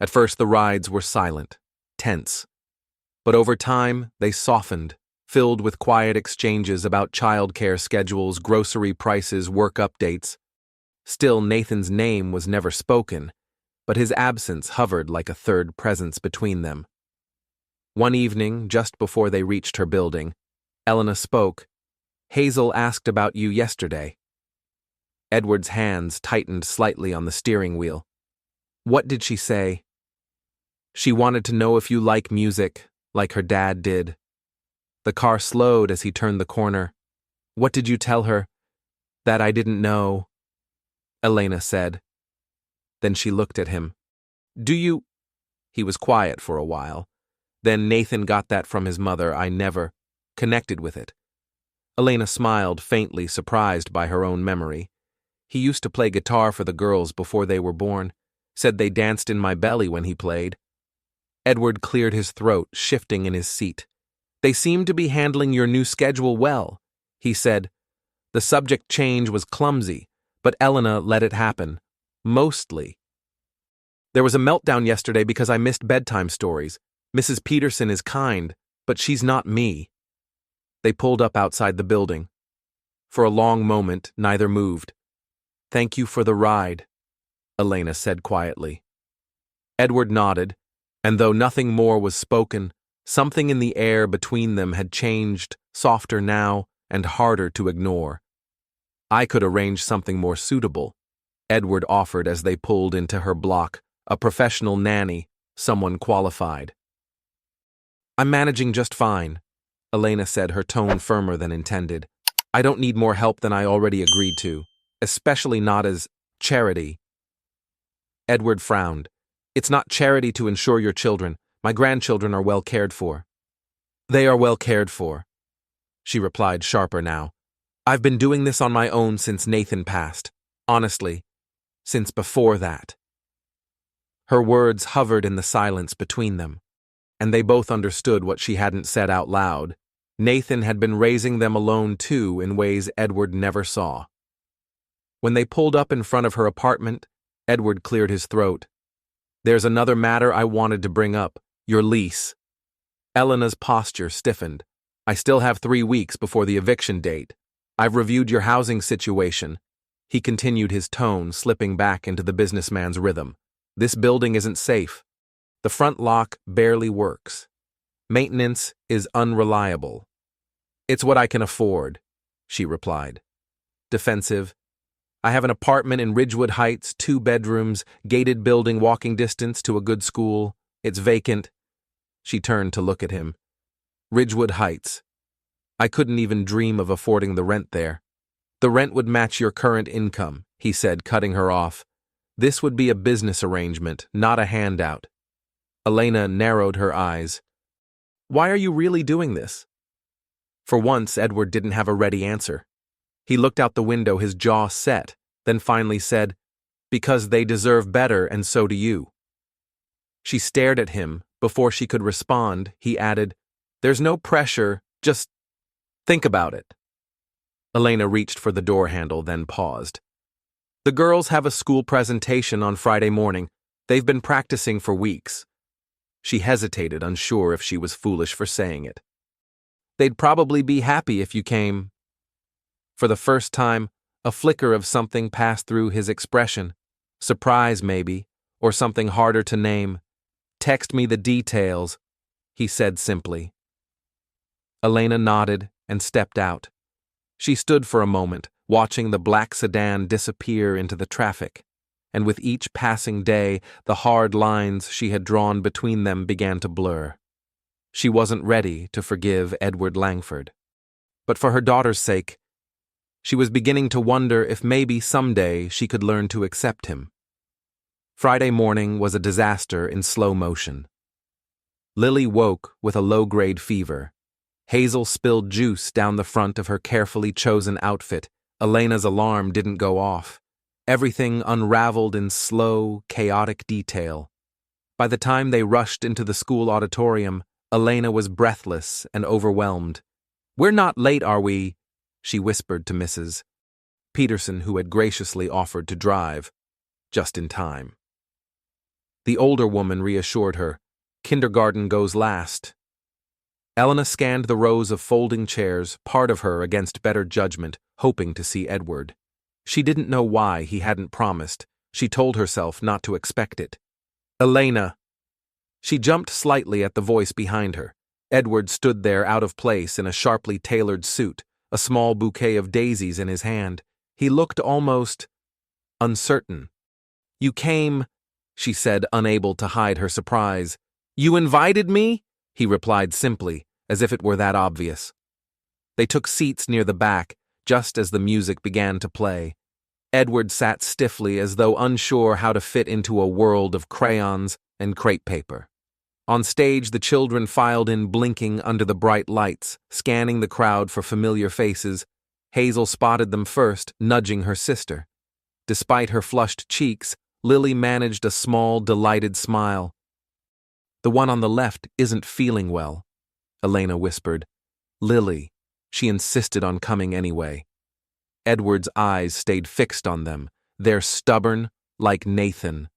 At first the rides were silent, tense. But over time, they softened, filled with quiet exchanges about childcare schedules, grocery prices, work updates. Still, Nathan's name was never spoken, but his absence hovered like a third presence between them. One evening, just before they reached her building, Elena spoke. "Hazel asked about you yesterday." Edward's hands tightened slightly on the steering wheel. "What did she say?" "She wanted to know if you like music, like her dad did." The car slowed as he turned the corner. "What did you tell her?" "That I didn't know," Elena said. Then she looked at him. "Do you—" He was quiet for a while. "Then Nathan got that from his mother. I never connected with it." Elena smiled, faintly surprised by her own memory. "He used to play guitar for the girls before they were born. Said they danced in my belly when he played." Edward cleared his throat, shifting in his seat. "They seem to be handling your new schedule well," he said. "The subject change was clumsy, but Elena let it happen. Mostly. There was a meltdown yesterday because I missed bedtime stories. Mrs. Peterson is kind, but she's not me." They pulled up outside the building. For a long moment, neither moved. "Thank you for the ride," Elena said quietly. Edward nodded, and though nothing more was spoken, something in the air between them had changed, softer now and harder to ignore. "I could arrange something more suitable," Edward offered as they pulled into her block, a professional nanny, someone qualified. I'm managing just fine, Elena said, her tone firmer than intended. I don't need more help than I already agreed to, especially not as charity. Edward frowned. It's not charity to insure your children. My grandchildren are well cared for. They are well cared for, she replied, sharper now. I've been doing this on my own since Nathan passed. Honestly, since before that. Her words hovered in the silence between them, and they both understood what she hadn't said out loud. Nathan had been raising them alone too in ways Edward never saw. When they pulled up in front of her apartment, Edward cleared his throat. There's another matter I wanted to bring up, your lease. Elena's posture stiffened. I still have 3 weeks before the eviction date. I've reviewed your housing situation. He continued, his tone slipping back into the businessman's rhythm. This building isn't safe. The front lock barely works. Maintenance is unreliable. It's what I can afford, she replied. Defensive. I have an apartment in Ridgewood Heights, 2 bedrooms, gated building walking distance to a good school. It's vacant. She turned to look at him. Ridgewood Heights. I couldn't even dream of affording the rent there. The rent would match your current income, he said, cutting her off. This would be a business arrangement, not a handout. Elena narrowed her eyes. Why are you really doing this? For once, Edward didn't have a ready answer. He looked out the window, his jaw set, then finally said, Because they deserve better, and so do you. She stared at him. Before she could respond, he added, There's no pressure, just think about it. Elena reached for the door handle, then paused. The girls have a school presentation on Friday morning. They've been practicing for weeks. She hesitated, unsure if she was foolish for saying it. They'd probably be happy if you came. For the first time, a flicker of something passed through his expression. Surprise, maybe, or something harder to name. Text me the details, he said simply. Elena nodded and stepped out. She stood for a moment, watching the black sedan disappear into the traffic, and with each passing day, the hard lines she had drawn between them began to blur. She wasn't ready to forgive Edward Langford. But for her daughter's sake, she was beginning to wonder if maybe someday she could learn to accept him. Friday morning was a disaster in slow motion. Lily woke with a low-grade fever. Hazel spilled juice down the front of her carefully chosen outfit. Elena's alarm didn't go off. Everything unraveled in slow, chaotic detail. By the time they rushed into the school auditorium, Elena was breathless and overwhelmed. We're not late, are we? She whispered to Mrs. Peterson, who had graciously offered to drive, just in time. The older woman reassured her. Kindergarten goes last. Elena scanned the rows of folding chairs, part of her against better judgment, hoping to see Edward. She didn't know why he hadn't promised. She told herself not to expect it. Elena! She jumped slightly at the voice behind her. Edward stood there out of place in a sharply tailored suit, a small bouquet of daisies in his hand. He looked almost uncertain. You came, she said, unable to hide her surprise. You invited me? He replied simply, as if it were that obvious. They took seats near the back, just as the music began to play. Edward sat stiffly as though unsure how to fit into a world of crayons and crepe paper. On stage, the children filed in, blinking under the bright lights, scanning the crowd for familiar faces. Hazel spotted them first, nudging her sister. Despite her flushed cheeks, Lily managed a small, delighted smile. The one on the left isn't feeling well, Elena whispered. Lily. She insisted on coming anyway. Edward's eyes stayed fixed on them. They're stubborn, like Nathan.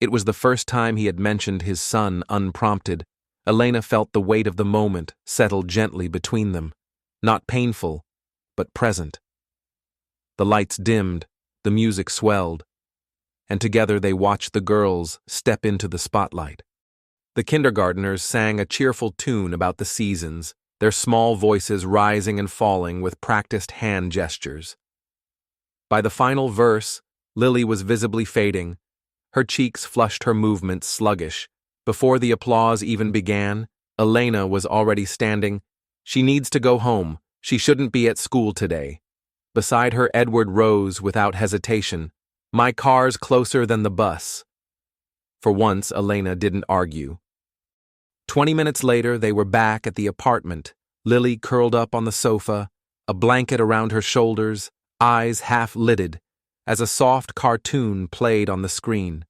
It was the first time he had mentioned his son unprompted. Elena felt the weight of the moment settle gently between them. Not painful, but present. The lights dimmed, the music swelled, and together they watched the girls step into the spotlight. The kindergartners sang a cheerful tune about the seasons, their small voices rising and falling with practiced hand gestures. By the final verse, Lily was visibly fading. Her cheeks flushed, her movements sluggish. Before the applause even began, Elena was already standing. She needs to go home. She shouldn't be at school today. Beside her, Edward rose without hesitation. My car's closer than the bus. For once, Elena didn't argue. 20 minutes later, they were back at the apartment, Lily curled up on the sofa, a blanket around her shoulders, eyes half-lidded, as a soft cartoon played on the screen.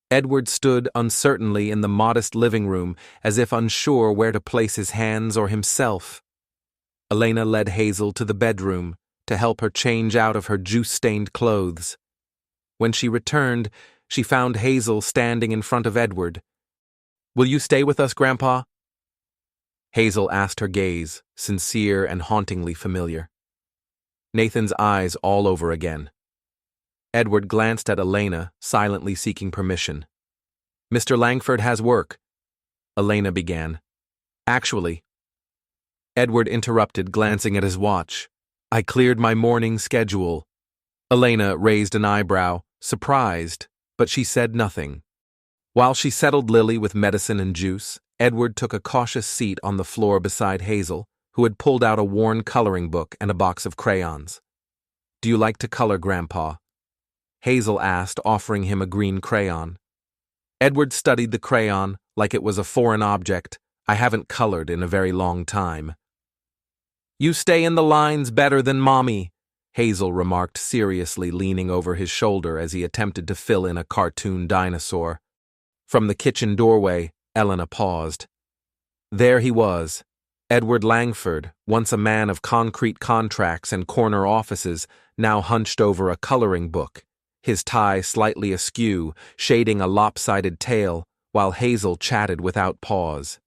Edward stood uncertainly in the modest living room, as if unsure where to place his hands or himself. Elena led Hazel to the bedroom to help her change out of her juice-stained clothes. When she returned, she found Hazel standing in front of Edward. "Will you stay with us, Grandpa?" Hazel asked, her gaze sincere and hauntingly familiar. Nathan's eyes all over again. Edward glanced at Elena, silently seeking permission. "Mr. Langford has work," Elena began. "Actually," Edward interrupted, glancing at his watch. "I cleared my morning schedule." Elena raised an eyebrow, surprised, but she said nothing. While she settled Lily with medicine and juice, Edward took a cautious seat on the floor beside Hazel, who had pulled out a worn coloring book and a box of crayons. "Do you like to color, Grandpa?" Hazel asked, offering him a green crayon. Edward studied the crayon like it was a foreign object. "I haven't colored in a very long time." "You stay in the lines better than Mommy," Hazel remarked seriously, leaning over his shoulder as he attempted to fill in a cartoon dinosaur. From the kitchen doorway, Elena paused. There he was, Edward Langford, once a man of concrete contracts and corner offices, now hunched over a coloring book, his tie slightly askew, shading a lopsided tail, while Hazel chatted without pause.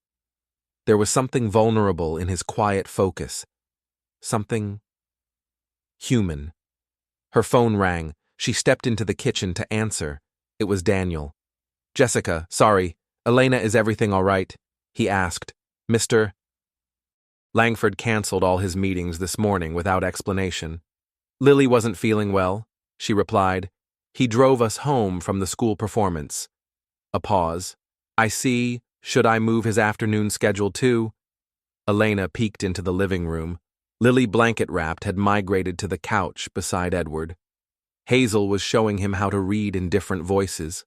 There was something vulnerable in his quiet focus. Something human. Her phone rang. She stepped into the kitchen to answer. It was Daniel. "Jessica, sorry, Elena, is everything all right?" he asked. "Mr. Langford canceled all his meetings this morning without explanation. Lily wasn't feeling well," she replied. "He drove us home from the school performance." A pause. "I see. Should I move his afternoon schedule too?" Elena peeked into the living room. Lily, blanket-wrapped, had migrated to the couch beside Edward. Hazel was showing him how to read in different voices.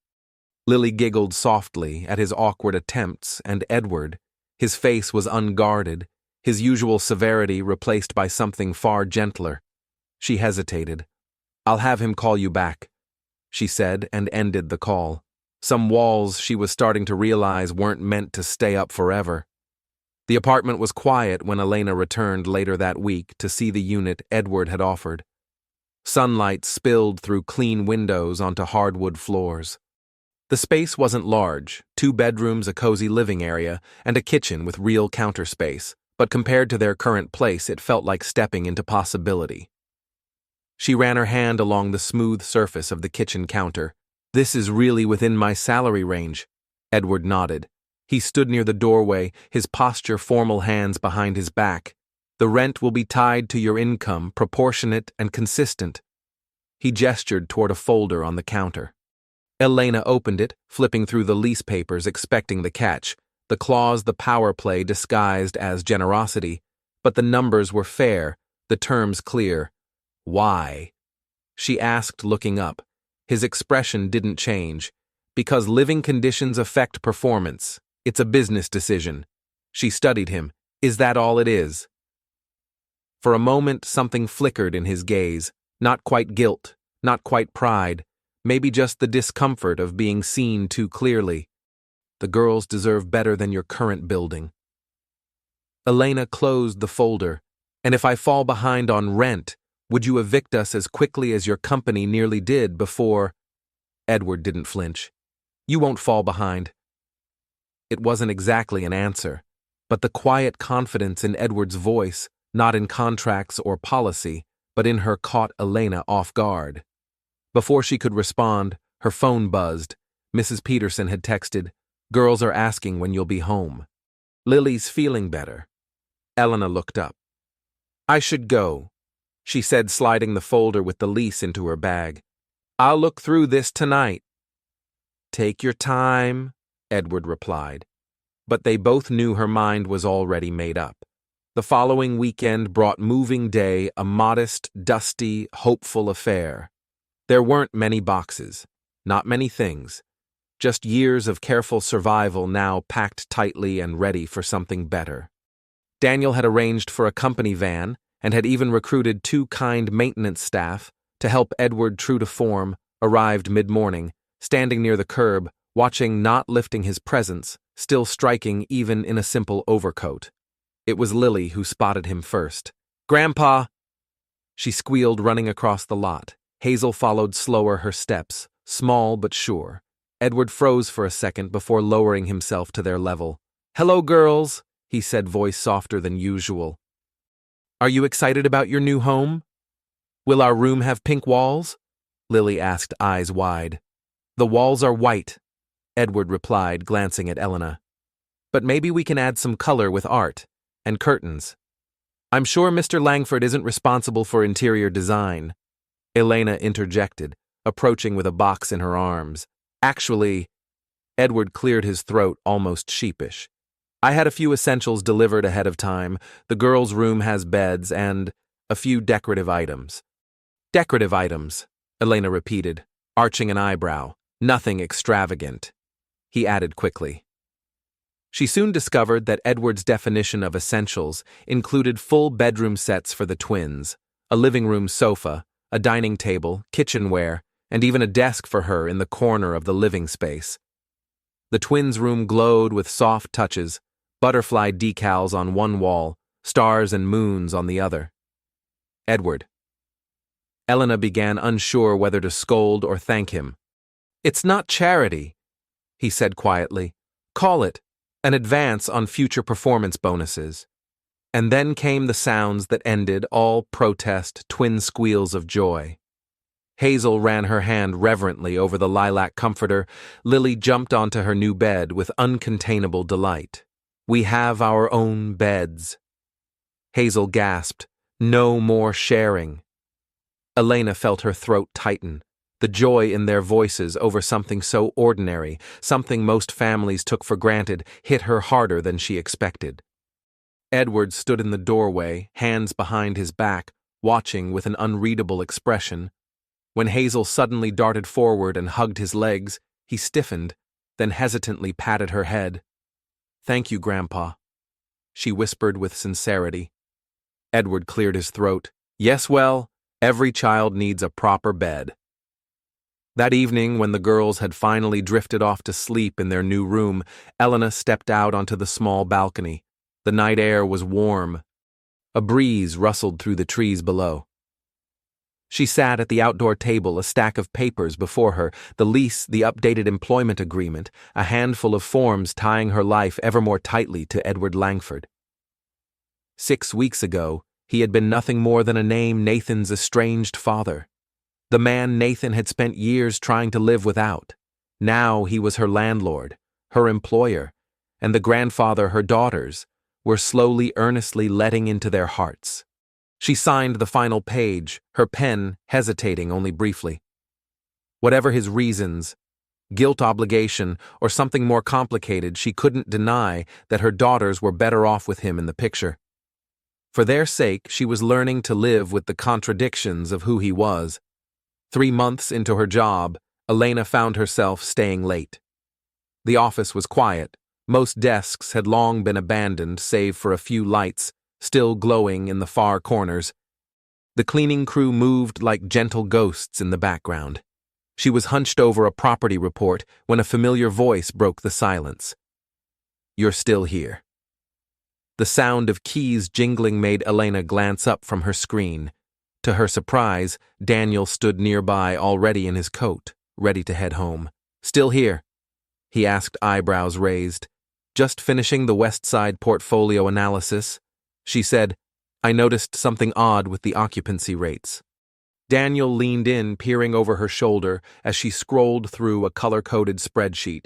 Lily giggled softly at his awkward attempts, and Edward, his face was unguarded, his usual severity replaced by something far gentler. She hesitated. "I'll have him call you back," she said, and ended the call. Some walls, she was starting to realize, weren't meant to stay up forever. The apartment was quiet when Elena returned later that week to see the unit Edward had offered. Sunlight spilled through clean windows onto hardwood floors. The space wasn't large, 2 bedrooms, a cozy living area, and a kitchen with real counter space, but compared to their current place, it felt like stepping into possibility. She ran her hand along the smooth surface of the kitchen counter. "This is really within my salary range," Edward nodded. He stood near the doorway, his posture formal, hands behind his back. "The rent will be tied to your income, proportionate and consistent." He gestured toward a folder on the counter. Elena opened it, flipping through the lease papers, expecting the catch, the clause, the power play disguised as generosity. But the numbers were fair, the terms clear. "Why?" she asked, looking up. His expression didn't change. "Because living conditions affect performance. It's a business decision." She studied him. "Is that all it is?" For a moment, something flickered in his gaze. Not quite guilt, not quite pride. Maybe just the discomfort of being seen too clearly. "The girls deserve better than your current building." Elena closed the folder. "And if I fall behind on rent, would you evict us as quickly as your company nearly did before?" Edward didn't flinch. "You won't fall behind." It wasn't exactly an answer, but the quiet confidence in Edward's voice, not in contracts or policy, but in her, caught Elena off guard. Before she could respond, her phone buzzed. Mrs. Peterson had texted, "Girls are asking when you'll be home." "Lily's feeling better." Elena looked up. "I should go," she said, sliding the folder with the lease into her bag. I'll look through this tonight. Take your time, Edward replied. But they both knew her mind was already made up. The following weekend brought moving day, a modest, dusty, hopeful affair. There weren't many boxes, not many things, just years of careful survival now packed tightly and ready for something better. Daniel had arranged for a company van and had even recruited 2 kind maintenance staff to help Edward, true to form, arrived mid-morning, standing near the curb, watching, not lifting his presence, still striking even in a simple overcoat. It was Lily who spotted him first. "Grandpa!" She squealed, running across the lot. Hazel followed slower her steps, small but sure. Edward froze for a second before lowering himself to their level. "Hello, girls," he said, voice softer than usual. "Are you excited about your new home? Will our room have pink walls?" Lily asked, eyes wide. "The walls are white," Edward replied, glancing at Elena. "But maybe we can add some color with art and curtains. I'm sure Mr. Langford isn't responsible for interior design," Elena interjected, approaching with a box in her arms. "Actually," Edward cleared his throat, almost sheepish. "I had a few essentials delivered ahead of time. The girls' room has beds and a few decorative items." "Decorative items," Elena repeated, arching an eyebrow. "Nothing extravagant," he added quickly. She soon discovered that Edward's definition of essentials included full bedroom sets for the twins, a living room sofa, a dining table, kitchenware, and even a desk for her in the corner of the living space. The twins' room glowed with soft touches, butterfly decals on one wall, stars and moons on the other. "Edward." Elena began, unsure whether to scold or thank him. "It's not charity," he said quietly. "Call it an advance on future performance bonuses." And then came the sounds that ended all protest, twin squeals of joy. Hazel ran her hand reverently over the lilac comforter. Lily jumped onto her new bed with uncontainable delight. "We have our own beds." Hazel gasped, "No more sharing." Elena felt her throat tighten, the joy in their voices over something so ordinary, something most families took for granted, hit her harder than she expected. Edward stood in the doorway, hands behind his back, watching with an unreadable expression. When Hazel suddenly darted forward and hugged his legs, he stiffened, then hesitantly patted her head. "Thank you, Grandpa," she whispered with sincerity. Edward cleared his throat. "Yes, well, every child needs a proper bed." That evening, when the girls had finally drifted off to sleep in their new room, Elena stepped out onto the small balcony. The night air was warm. A breeze rustled through the trees below. She sat at the outdoor table, a stack of papers before her, the lease, the updated employment agreement, a handful of forms tying her life ever more tightly to Edward Langford. 6 weeks ago, he had been nothing more than a name, Nathan's estranged father. The man Nathan had spent years trying to live without. Now he was her landlord, her employer, and the grandfather her daughters were slowly, earnestly letting into their hearts. She signed the final page, her pen hesitating only briefly. Whatever his reasons, guilt, obligation, or something more complicated, she couldn't deny that her daughters were better off with him in the picture. For their sake, she was learning to live with the contradictions of who he was. 3 months into her job, Elena found herself staying late. The office was quiet. Most desks had long been abandoned, save for a few lights, still glowing in the far corners. The cleaning crew moved like gentle ghosts in the background. She was hunched over a property report when a familiar voice broke the silence. "You're still here." The sound of keys jingling made Elena glance up from her screen. To her surprise, Daniel stood nearby, already in his coat, ready to head home. "Still here?" he asked, eyebrows raised. "Just finishing the West Side portfolio analysis," she said. "I noticed something odd with the occupancy rates." Daniel leaned in, peering over her shoulder as she scrolled through a color-coded spreadsheet.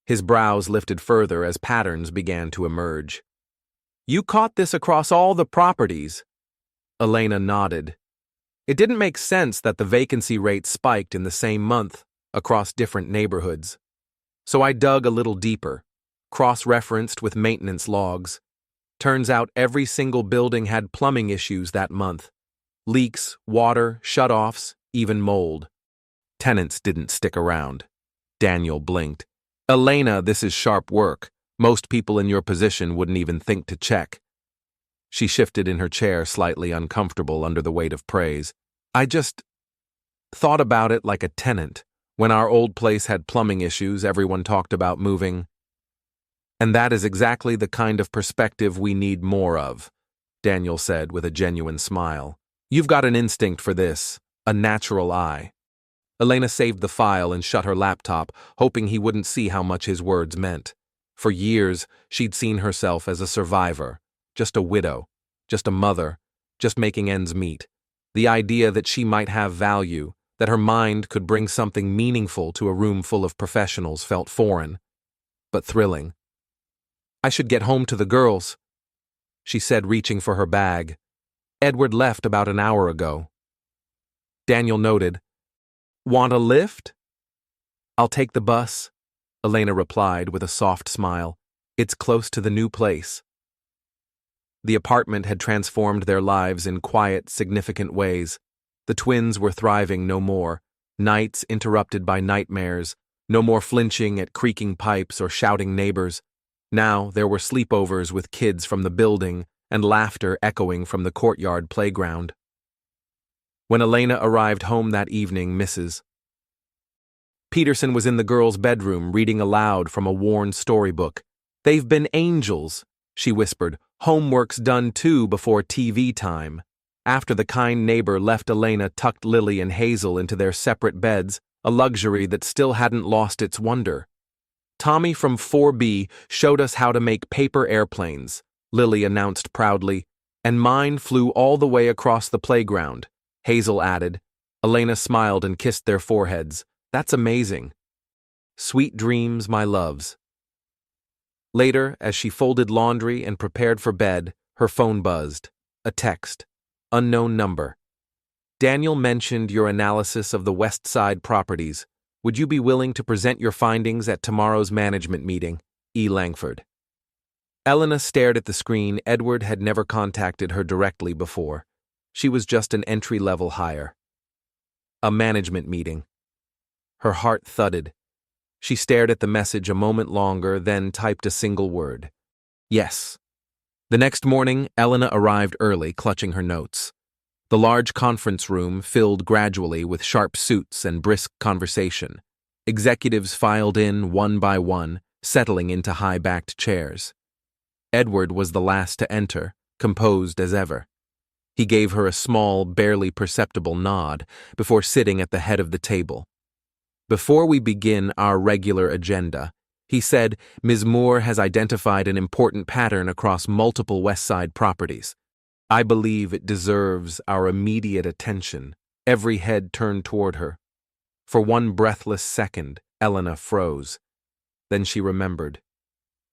His brows lifted further as patterns began to emerge. "You caught this across all the properties?" Elena nodded. It didn't make sense that the vacancy rate spiked in the same month across different neighborhoods. So I dug a little deeper, cross-referenced with maintenance logs. Turns out every single building had plumbing issues that month. Leaks, water, shut-offs, even mold. Tenants didn't stick around. Daniel blinked. Elena, this is sharp work. Most people in your position wouldn't even think to check. She shifted in her chair, slightly uncomfortable under the weight of praise. I just thought about it like a tenant. When our old place had plumbing issues, everyone talked about moving. And that is exactly the kind of perspective we need more of, Daniel said with a genuine smile. You've got an instinct for this, a natural eye. Elena saved the file and shut her laptop, hoping he wouldn't see how much his words meant. For years, she'd seen herself as a survivor, just a widow, just a mother, just making ends meet. The idea that she might have value, that her mind could bring something meaningful to a room full of professionals felt foreign, but thrilling. I should get home to the girls, she said, reaching for her bag. Edward left about an hour ago. Daniel noted. Want a lift? I'll take the bus, Elena replied with a soft smile. It's close to the new place. The apartment had transformed their lives in quiet, significant ways. The twins were thriving no more, nights interrupted by nightmares, no more flinching at creaking pipes or shouting neighbors. Now there were sleepovers with kids from the building and laughter echoing from the courtyard playground. When Elena arrived home that evening, Mrs. Peterson was in the girls' bedroom reading aloud from a worn storybook. They've been angels, she whispered. Homework's done too before TV time. After the kind neighbor left, Elena tucked Lily and Hazel into their separate beds, a luxury that still hadn't lost its wonder. Tommy from 4B showed us how to make paper airplanes, Lily announced proudly, and mine flew all the way across the playground, Hazel added. Elena smiled and kissed their foreheads. That's amazing. Sweet dreams, my loves. Later, as she folded laundry and prepared for bed, her phone buzzed. A text. Unknown number. Daniel mentioned your analysis of the West Side properties. Would you be willing to present your findings at tomorrow's management meeting? E. Langford. Elena stared at the screen. Edward had never contacted her directly before. She was just an entry-level hire. A management meeting. Her heart thudded. She stared at the message a moment longer, then typed a single word. Yes. The next morning, Elena arrived early, clutching her notes. The large conference room filled gradually with sharp suits and brisk conversation. Executives filed in one by one, settling into high-backed chairs. Edward was the last to enter, composed as ever. He gave her a small, barely perceptible nod before sitting at the head of the table. Before we begin our regular agenda, he said, Ms. Moore has identified an important pattern across multiple West Side properties. I believe it deserves our immediate attention. Every head turned toward her. For one breathless second, Elena froze. Then she remembered.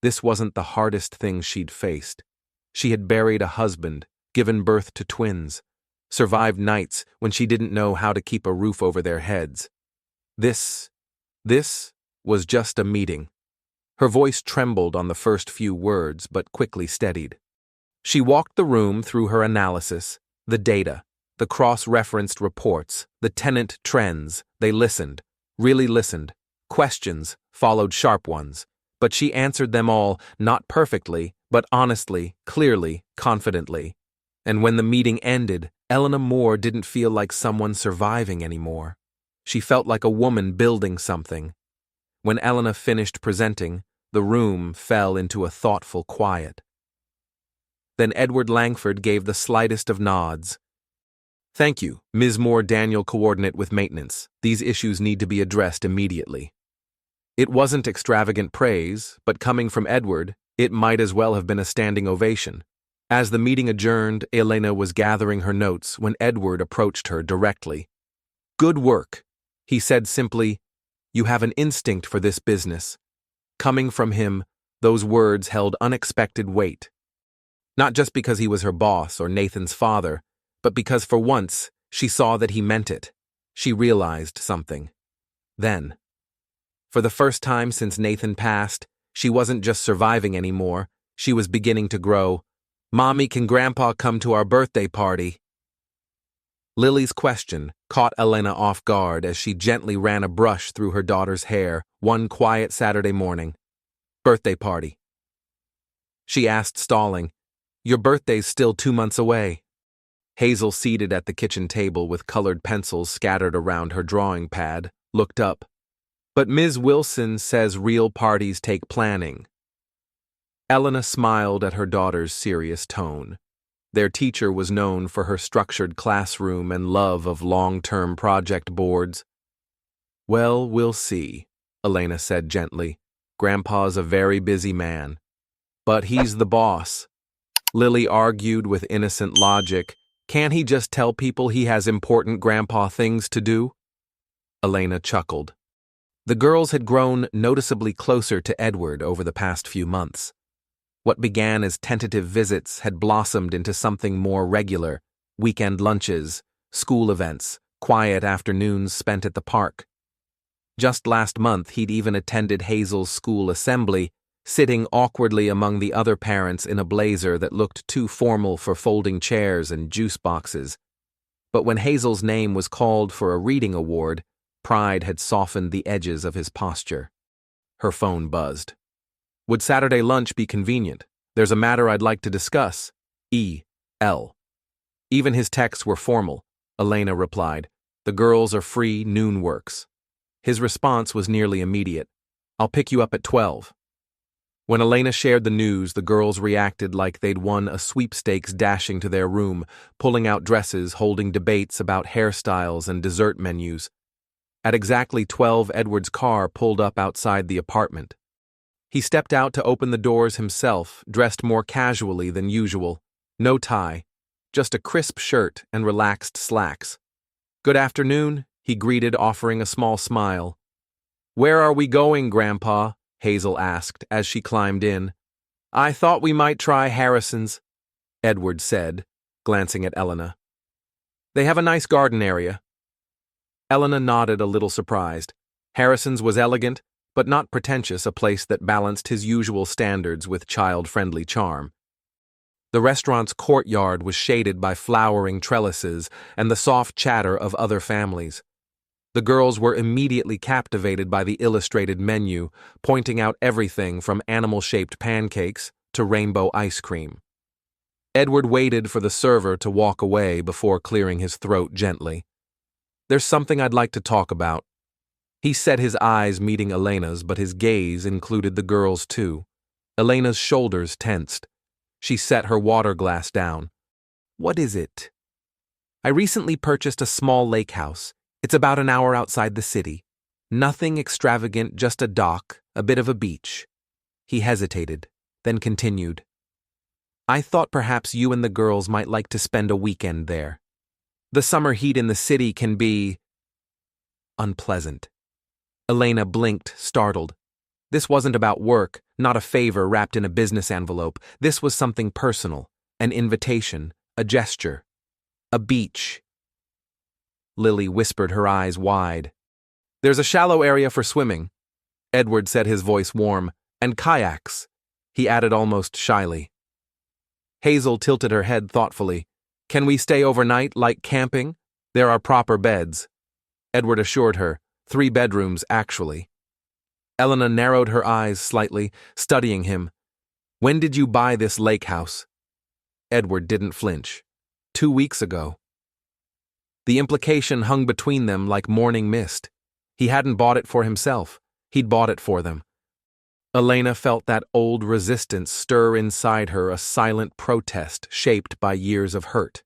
This wasn't the hardest thing she'd faced. She had buried a husband, given birth to twins, survived nights when she didn't know how to keep a roof over their heads. This was just a meeting. Her voice trembled on the first few words, but quickly steadied. She walked the room through her analysis, the data, the cross-referenced reports, the tenant trends. They listened, really listened. Questions followed sharp ones, but she answered them all, not perfectly, but honestly, clearly, confidently. And when the meeting ended, Elena Moore didn't feel like someone surviving anymore. She felt like a woman building something. When Elena finished presenting, the room fell into a thoughtful quiet. Then Edward Langford gave the slightest of nods. Thank you, Ms. Moore. Daniel, coordinate with maintenance. These issues need to be addressed immediately. It wasn't extravagant praise, but coming from Edward, it might as well have been a standing ovation. As the meeting adjourned, Elena was gathering her notes when Edward approached her directly. Good work, he said simply. You have an instinct for this business. Coming from him, those words held unexpected weight. Not just because he was her boss or Nathan's father, but because for once She saw that he meant it. She realized something. Then, for the first time since Nathan passed, she wasn't just surviving anymore, she was beginning to grow. "Mommy, can Grandpa come to our birthday party?" Lily's question caught Elena off guard as she gently ran a brush through her daughter's hair one quiet Saturday morning. "Birthday party?" she asked, stalling. "Your birthday's still 2 months away." Hazel, seated at the kitchen table with colored pencils scattered around her drawing pad, looked up. "But Ms. Wilson says real parties take planning." Elena smiled at her daughter's serious tone. Their teacher was known for her structured classroom and love of long-term project boards. "Well, we'll see," Elena said gently. "Grandpa's a very busy man." "But he's the boss," Lily argued with innocent logic. "Can't he just tell people he has important grandpa things to do?" Elena chuckled. The girls had grown noticeably closer to Edward over the past few months. What began as tentative visits had blossomed into something more regular: weekend lunches, school events, quiet afternoons spent at the park. Just last month, he'd even attended Hazel's school assembly, sitting awkwardly among the other parents in a blazer that looked too formal for folding chairs and juice boxes. But when Hazel's name was called for a reading award, pride had softened the edges of his posture. Her phone buzzed. "Would Saturday lunch be convenient? There's a matter I'd like to discuss. E.L." Even his texts were formal. Elena replied, "The girls are free, noon works." His response was nearly immediate. "I'll pick you up at 12. When Elena shared the news, the girls reacted like they'd won a sweepstakes, dashing to their room, pulling out dresses, holding debates about hairstyles and dessert menus. At exactly 12, Edward's car pulled up outside the apartment. He stepped out to open the doors himself, dressed more casually than usual. No tie, just a crisp shirt and relaxed slacks. "Good afternoon," he greeted, offering a small smile. "Where are we going, Grandpa?" Hazel asked as she climbed in. "I thought we might try Harrison's," Edward said, glancing at Elena. "They have a nice garden area." Elena nodded, a little surprised. Harrison's was elegant, but not pretentious, a place that balanced his usual standards with child-friendly charm. The restaurant's courtyard was shaded by flowering trellises and the soft chatter of other families. The girls were immediately captivated by the illustrated menu, pointing out everything from animal-shaped pancakes to rainbow ice cream. Edward waited for the server to walk away before clearing his throat gently. "There's something I'd like to talk about." He set his eyes meeting Elena's, but his gaze included the girls too. Elena's shoulders tensed. She set her water glass down. "What is it?" "I recently purchased a small lake house. It's about an hour outside the city. Nothing extravagant, just a dock, a bit of a beach." He hesitated, then continued. "I thought perhaps you and the girls might like to spend a weekend there. The summer heat in the city can be unpleasant." Elena blinked, startled. This wasn't about work, not a favor wrapped in a business envelope. This was something personal, an invitation, a gesture, a beach. Lily whispered, her eyes wide. "There's a shallow area for swimming," Edward said, his voice warm, "and kayaks," he added almost shyly. Hazel tilted her head thoughtfully. "Can we stay overnight, like camping? There are proper beds." Edward assured her, 3 bedrooms, actually. Elena narrowed her eyes slightly, studying him. "When did you buy this lake house?" Edward didn't flinch. 2 weeks ago." The implication hung between them like morning mist. He hadn't bought it for himself. He'd bought it for them. Elena felt that old resistance stir inside her, a silent protest shaped by years of hurt.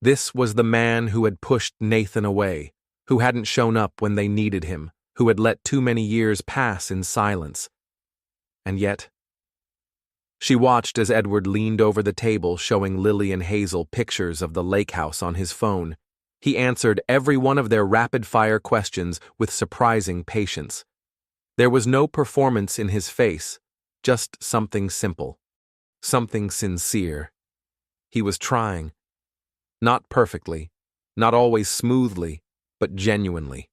This was the man who had pushed Nathan away, who hadn't shown up when they needed him, who had let too many years pass in silence. And yet, she watched as Edward leaned over the table, showing Lily and Hazel pictures of the lake house on his phone. He answered every one of their rapid-fire questions with surprising patience. There was no performance in his face, just something simple, something sincere. He was trying. Not perfectly, not always smoothly, but genuinely.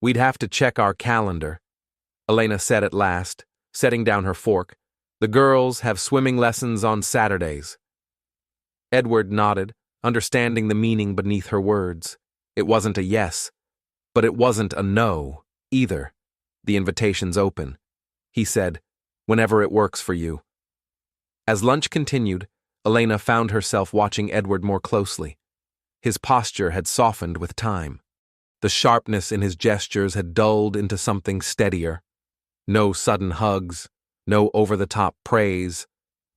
"We'd have to check our calendar," Elena said at last, setting down her fork. "The girls have swimming lessons on Saturdays." Edward nodded, understanding the meaning beneath her words. It wasn't a yes, but it wasn't a no, either. "The invitation's open," he said, "whenever it works for you." As lunch continued, Elena found herself watching Edward more closely. His posture had softened with time. The sharpness in his gestures had dulled into something steadier. No sudden hugs, no over-the-top praise,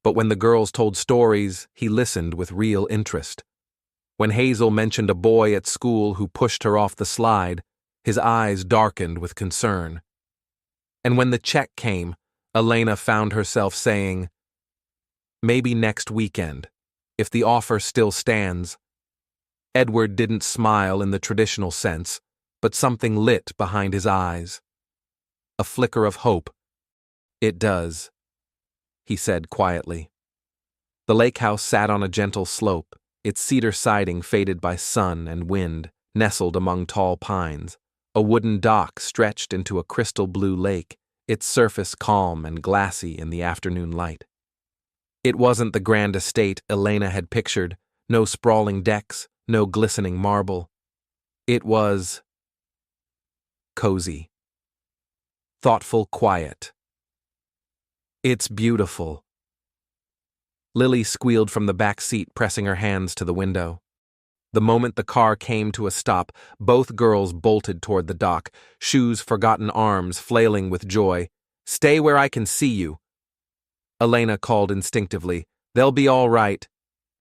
but when the girls told stories, he listened with real interest. When Hazel mentioned a boy at school who pushed her off the slide, his eyes darkened with concern. And when the check came, Elena found herself saying, "Maybe next weekend, if the offer still stands." Edward didn't smile in the traditional sense, but something lit behind his eyes. A flicker of hope. "It does," he said quietly. The lake house sat on a gentle slope, its cedar siding faded by sun and wind, nestled among tall pines. A wooden dock stretched into a crystal blue lake, its surface calm and glassy in the afternoon light. It wasn't the grand estate Elena had pictured, no sprawling decks, no glistening marble. It was cozy, thoughtful quiet. "It's beautiful." Lily squealed from the back seat, pressing her hands to the window. The moment the car came to a stop, both girls bolted toward the dock, shoes forgotten arms flailing with joy. "Stay where I can see you." Elena called instinctively. "They'll be all right,"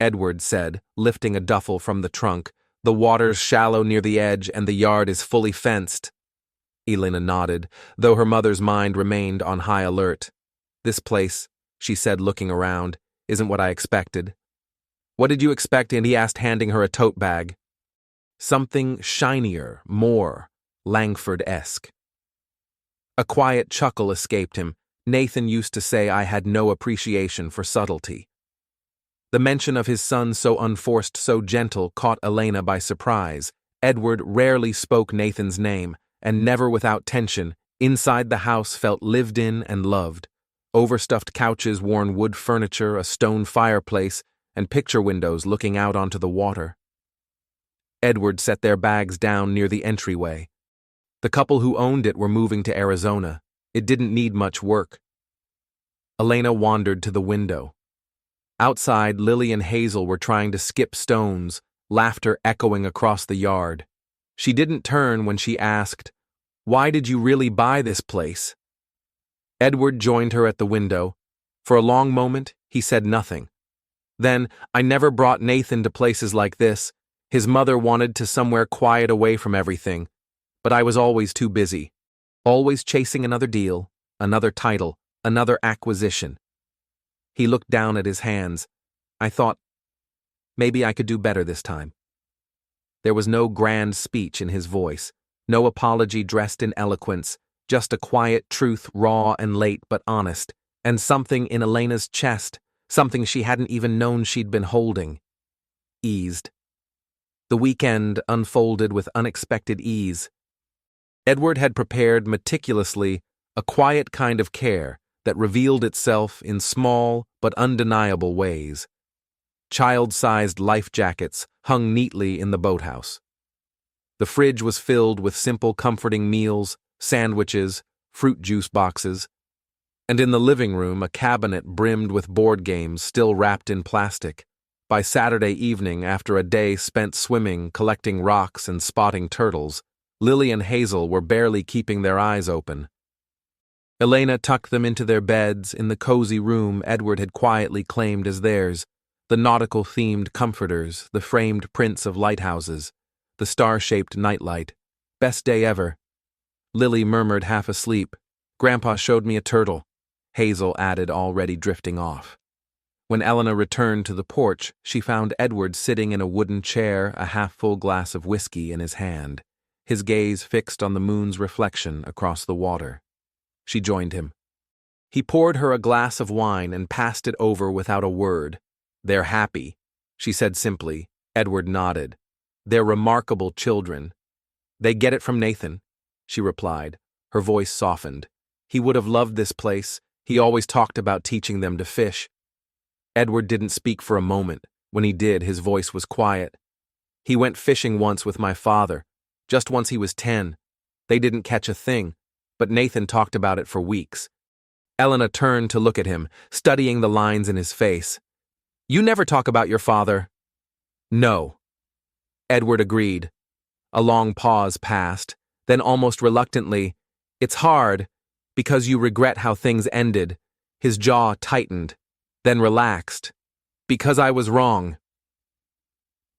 Edward said, lifting a duffel from the trunk. "The water's shallow near the edge and the yard is fully fenced." Elena nodded, though her mother's mind remained on high alert. "This place," she said, looking around, "isn't what I expected." "What did you expect?" and he asked, handing her a tote bag. "Something shinier, more Langford-esque." A quiet chuckle escaped him. Nathan used to say I had no appreciation for subtlety. The mention of his son, so unforced, so gentle, caught Elena by surprise. Edward rarely spoke Nathan's name, and never without tension. Inside the house felt lived in and loved. Overstuffed couches, worn wood furniture, a stone fireplace, and picture windows looking out onto the water. Edward set their bags down near the entryway. The couple who owned it were moving to Arizona. It didn't need much work. Elena wandered to the window. Outside, Lily and Hazel were trying to skip stones, laughter echoing across the yard. She didn't turn when she asked, "Why did you really buy this place?" Edward joined her at the window. For a long moment, he said nothing. Then, "I never brought Nathan to places like this. His mother wanted to somewhere quiet away from everything. But I was always too busy. Always chasing another deal, another title, another acquisition." He looked down at his hands. "I thought, maybe I could do better this time." There was no grand speech in his voice, no apology dressed in eloquence, just a quiet truth, raw and late but honest, and something in Elena's chest, something she hadn't even known she'd been holding, eased. The weekend unfolded with unexpected ease. Edward had prepared meticulously a quiet kind of care that revealed itself in small but undeniable ways. Child-sized life jackets hung neatly in the boathouse. The fridge was filled with simple, comforting meals, sandwiches, fruit juice boxes, and in the living room a cabinet brimmed with board games still wrapped in plastic. By Saturday evening, after a day spent swimming, collecting rocks, and spotting turtles, Lily and Hazel were barely keeping their eyes open. Elena tucked them into their beds in the cozy room Edward had quietly claimed as theirs, the nautical-themed comforters, the framed prints of lighthouses, the star-shaped nightlight. "Best day ever." Lily murmured, half asleep. "Grandpa showed me a turtle," Hazel added, already drifting off. When Elena returned to the porch, she found Edward sitting in a wooden chair, a half-full glass of whiskey in his hand, his gaze fixed on the moon's reflection across the water. She joined him. He poured her a glass of wine and passed it over without a word. "They're happy," she said simply. Edward nodded. They're remarkable children. They get it from Nathan, she replied. Her voice softened. He would have loved this place. He always talked about teaching them to fish. Edward didn't speak for a moment. When he did, his voice was quiet. He went fishing once with my father, just once he was 10. They didn't catch a thing, but Nathan talked about it for weeks. Elena turned to look at him, studying the lines in his face. You never talk about your father. No. Edward agreed. A long pause passed, then almost reluctantly, it's hard, because you regret how things ended. His jaw tightened, then relaxed. Because I was wrong.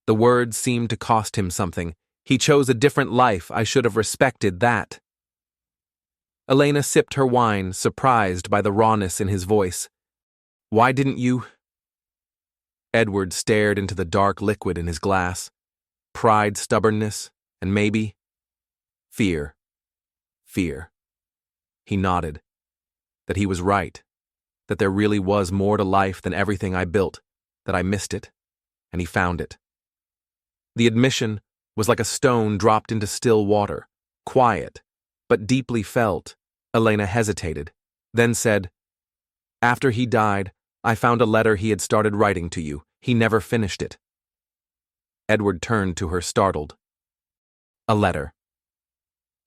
The words seemed to cost him something. He chose a different life. I should have respected that. Elena sipped her wine, surprised by the rawness in his voice. Why didn't you? Edward stared into the dark liquid in his glass. Pride, stubbornness, and maybe fear. Fear. He nodded. That he was right. That there really was more to life than everything I built. That I missed it. And he found it. The admission was like a stone dropped into still water. Quiet, but deeply felt. Elena hesitated, then said, After he died, I found a letter he had started writing to you. He never finished it. Edward turned to her, startled. A letter.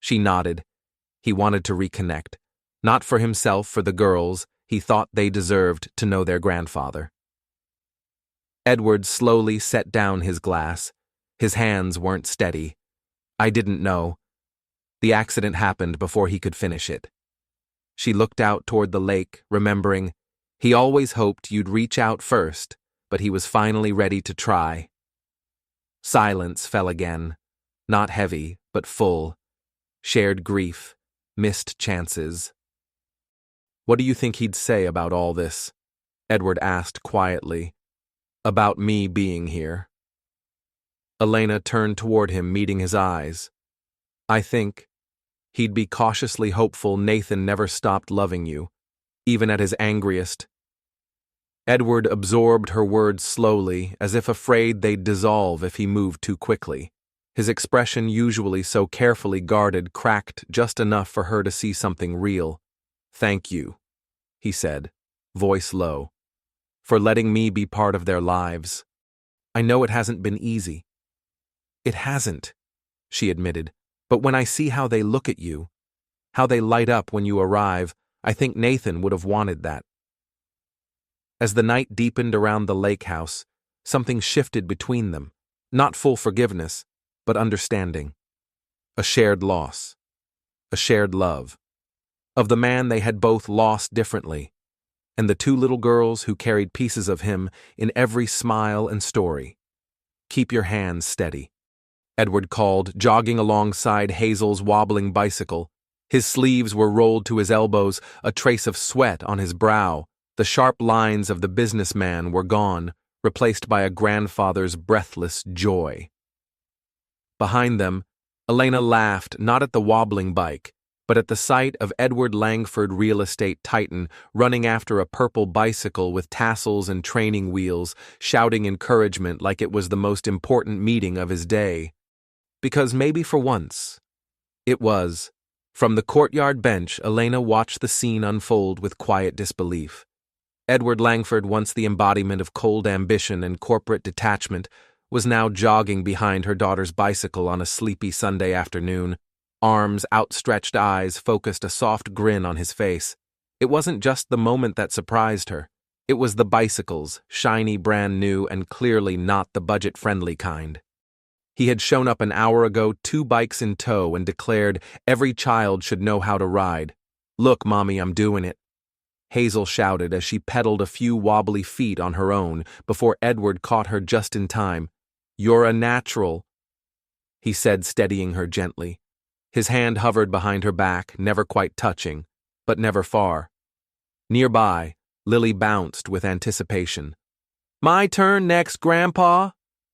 She nodded. He wanted to reconnect. Not for himself, for the girls. He thought they deserved to know their grandfather. Edward slowly set down his glass. His hands weren't steady. I didn't know. The accident happened before he could finish it. She looked out toward the lake, remembering, he always hoped you'd reach out first, but he was finally ready to try. Silence fell again, not heavy, but full. Shared grief, missed chances. What do you think he'd say about all this? Edward asked quietly. About me being here. Elena turned toward him, meeting his eyes. I think he'd be cautiously hopeful Nathan never stopped loving you, even at his angriest. Edward absorbed her words slowly, as if afraid they'd dissolve if he moved too quickly. His expression, usually so carefully guarded, cracked just enough for her to see something real. Thank you, he said, voice low, for letting me be part of their lives. I know it hasn't been easy. It hasn't, she admitted, but when I see how they look at you, how they light up when you arrive, I think Nathan would have wanted that. As the night deepened around the lake house, something shifted between them, not full forgiveness, but understanding. A shared loss. A shared love. Of the man they had both lost differently, and the two little girls who carried pieces of him in every smile and story. Keep your hands steady, Edward called, jogging alongside Hazel's wobbling bicycle. His sleeves were rolled to his elbows, a trace of sweat on his brow. The sharp lines of the businessman were gone, replaced by a grandfather's breathless joy. Behind them, Elena laughed, not at the wobbling bike, but at the sight of Edward Langford, real estate titan, running after a purple bicycle with tassels and training wheels, shouting encouragement like it was the most important meeting of his day. Because maybe for once, it was. From the courtyard bench, Elena watched the scene unfold with quiet disbelief. Edward Langford, once the embodiment of cold ambition and corporate detachment, was now jogging behind her daughter's bicycle on a sleepy Sunday afternoon. Arms, outstretched eyes focused a soft grin on his face. It wasn't just the moment that surprised her. It was the bicycles, shiny, brand new, and clearly not the budget-friendly kind. He had shown up an hour ago, 2 bikes in tow, and declared every child should know how to ride. Look, Mommy, I'm doing it. Hazel shouted as she pedaled a few wobbly feet on her own before Edward caught her just in time. You're a natural, he said, steadying her gently. His hand hovered behind her back, never quite touching, but never far. Nearby, Lily bounced with anticipation. My turn next, Grandpa?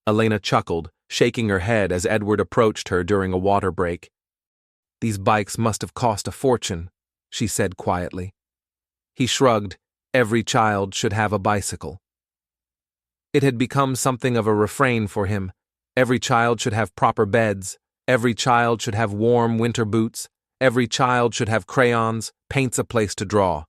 Elena chuckled, shaking her head as Edward approached her during a water break. These bikes must have cost a fortune, she said quietly. He shrugged. Every child should have a bicycle. It had become something of a refrain for him, Every child should have proper beds. Every child should have warm winter boots. Every child should have crayons, paints, a place to draw.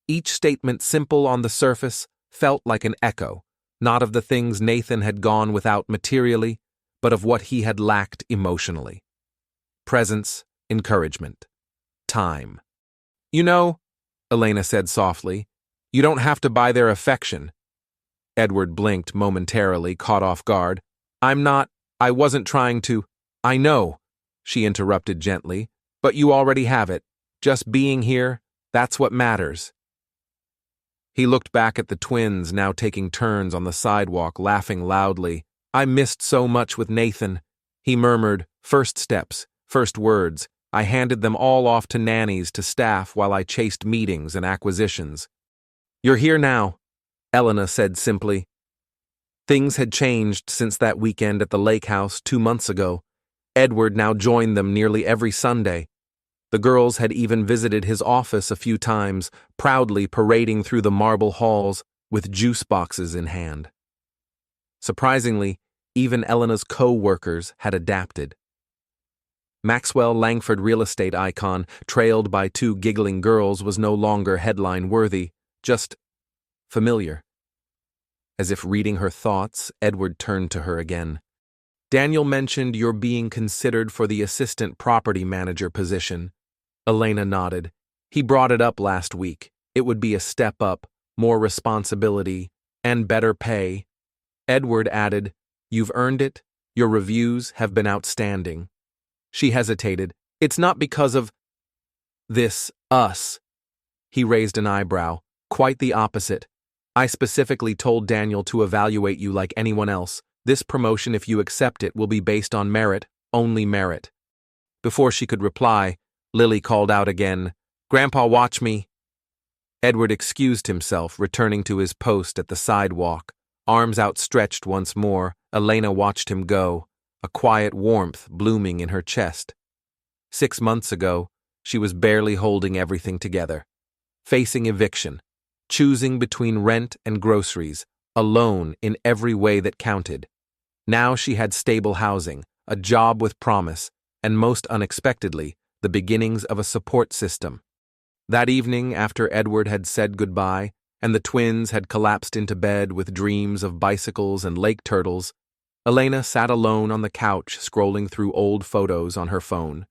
Each statement, simple on the surface, felt like an echo, not of the things Nathan had gone without materially, but of what he had lacked emotionally. Presence, encouragement, time. You know, Elena said softly, you don't have to buy their affection. Edward blinked momentarily, caught off guard. I wasn't trying to. I know, she interrupted gently, but you already have it. Just being here, that's what matters. He looked back at the twins, now taking turns on the sidewalk, laughing loudly. I missed so much with Nathan. He murmured, first steps, first words. I handed them all off to nannies, to staff, while I chased meetings and acquisitions. You're here now, Elena said simply. Things had changed since that weekend at the lake house 2 months ago. Edward now joined them nearly every Sunday. The girls had even visited his office a few times, proudly parading through the marble halls with juice boxes in hand. Surprisingly, even Elena's co-workers had adapted. Maxwell Langford, real estate icon, trailed by 2 giggling girls, was no longer headline-worthy, just familiar. As if reading her thoughts, Edward turned to her again. Daniel mentioned you're being considered for the assistant property manager position. Elena nodded. He brought it up last week. It would be a step up, more responsibility, and better pay. Edward added, you've earned it. Your reviews have been outstanding. She hesitated. It's not because of us. He raised an eyebrow. Quite the opposite. I specifically told Daniel to evaluate you like anyone else. This promotion, if you accept it, will be based on merit, only merit. Before she could reply, Lily called out again, Grandpa, watch me. Edward excused himself, returning to his post at the sidewalk. Arms outstretched once more, Elena watched him go, a quiet warmth blooming in her chest. 6 months ago, she was barely holding everything together. Facing eviction, choosing between rent and groceries, alone in every way that counted. Now she had stable housing, a job with promise, and most unexpectedly, the beginnings of a support system. That evening, after Edward had said goodbye, and the twins had collapsed into bed with dreams of bicycles and lake turtles, Elena sat alone on the couch, scrolling through old photos on her phone.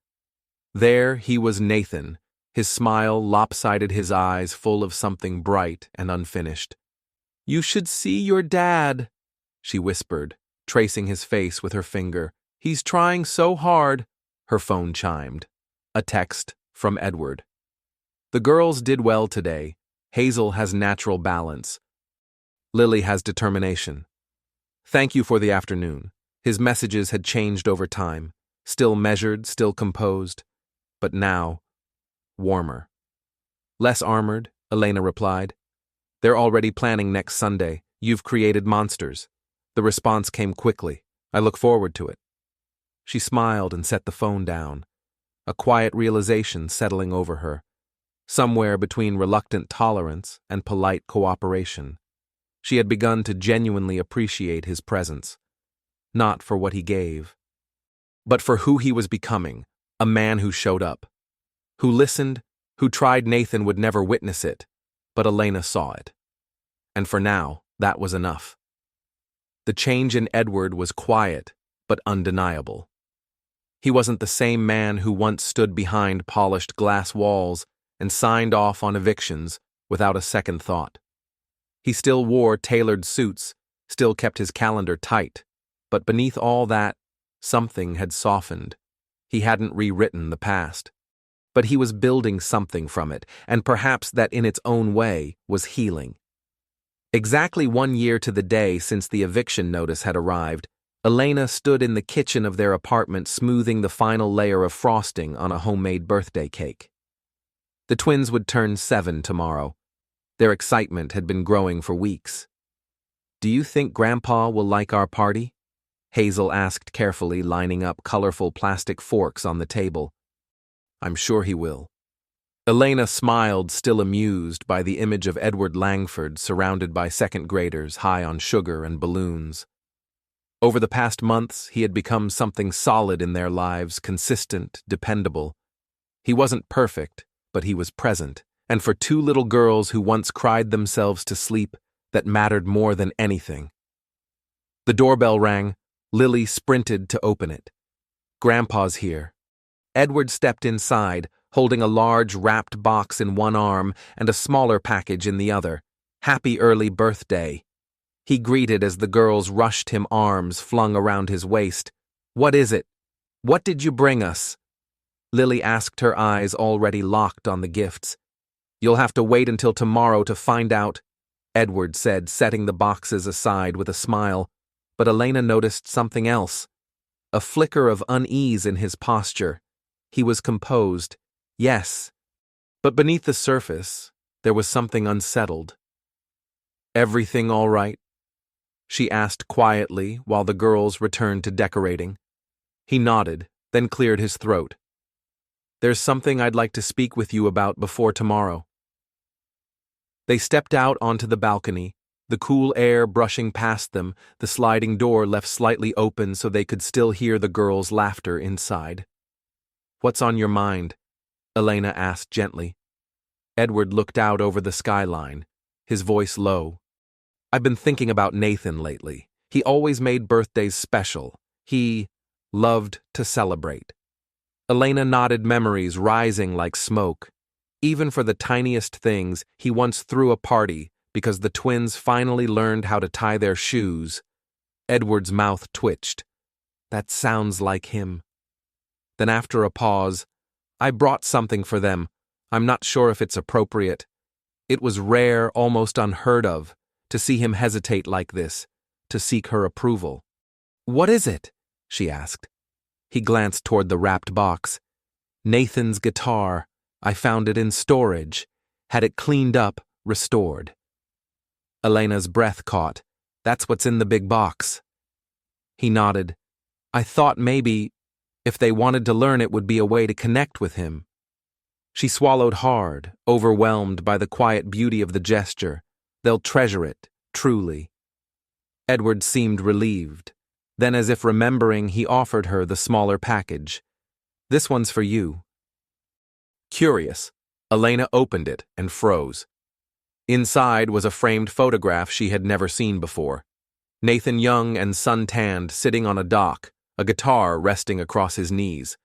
There he was, Nathan, his smile lopsided, his eyes full of something bright and unfinished. You should see your dad, she whispered, tracing his face with her finger. He's trying so hard. Her phone chimed. A text from Edward. The girls did well today. Hazel has natural balance. Lily has determination. Thank you for the afternoon. His messages had changed over time, still measured, still composed, but now, warmer. Less armored, Elena replied. They're already planning next Sunday. You've created monsters. The response came quickly. I look forward to it. She smiled and set the phone down, a quiet realization settling over her, somewhere between reluctant tolerance and polite cooperation. She had begun to genuinely appreciate his presence, not for what he gave, but for who he was becoming, a man who showed up, who listened, who tried. Nathan would never witness it, but Elena saw it. And for now, that was enough. The change in Edward was quiet, but undeniable. He wasn't the same man who once stood behind polished glass walls and signed off on evictions without a second thought. He still wore tailored suits, still kept his calendar tight, but beneath all that, something had softened. He hadn't rewritten the past, but he was building something from it, and perhaps that in its own way was healing. Exactly 1 year to the day since the eviction notice had arrived, Elena stood in the kitchen of their apartment, smoothing the final layer of frosting on a homemade birthday cake. The twins would turn 7 tomorrow. Their excitement had been growing for weeks. Do you think Grandpa will like our party? Hazel asked carefully, lining up colorful plastic forks on the table. I'm sure he will. Elena smiled, still amused by the image of Edward Langford surrounded by second graders high on sugar and balloons. Over the past months, he had become something solid in their lives, consistent, dependable. He wasn't perfect, but he was present, and for two little girls who once cried themselves to sleep, that mattered more than anything. The doorbell rang. Lily sprinted to open it. "Grandpa's here." Edward stepped inside, holding a large wrapped box in one arm and a smaller package in the other. "Happy early birthday," he greeted as the girls rushed him, arms flung around his waist. "What is it? What did you bring us?" Lily asked, her eyes already locked on the gifts. "You'll have to wait until tomorrow to find out," Edward said, setting the boxes aside with a smile. But Elena noticed something else. A flicker of unease in his posture. He was composed, yes, but beneath the surface, there was something unsettled. "Everything all right?" she asked quietly while the girls returned to decorating. He nodded, then cleared his throat. "There's something I'd like to speak with you about before tomorrow." They stepped out onto the balcony, the cool air brushing past them, the sliding door left slightly open so they could still hear the girls' laughter inside. "What's on your mind?" Elena asked gently. Edward looked out over the skyline, his voice low. "I've been thinking about Nathan lately. He always made birthdays special. He loved to celebrate." Elena nodded, memories rising like smoke. Even for the tiniest things, he once threw a party because the twins finally learned how to tie their shoes. Edward's mouth twitched. That sounds like him. Then after a pause, "I brought something for them. I'm not sure if it's appropriate." It was rare, almost unheard of, to see him hesitate like this, to seek her approval. "What is it?" she asked. He glanced toward the wrapped box. "Nathan's guitar. I found it in storage. Had it cleaned up, restored." Elena's breath caught. "That's what's in the big box." He nodded. "I thought maybe, if they wanted to learn, it would be a way to connect with him." She swallowed hard, overwhelmed by the quiet beauty of the gesture. They'll treasure it, truly. Edward seemed relieved. Then, as if remembering, he offered her the smaller package. "This one's for you." Curious, Elena opened it and froze. Inside was a framed photograph she had never seen before. Nathan, young and sun-tanned, sitting on a dock, a guitar resting across his knees.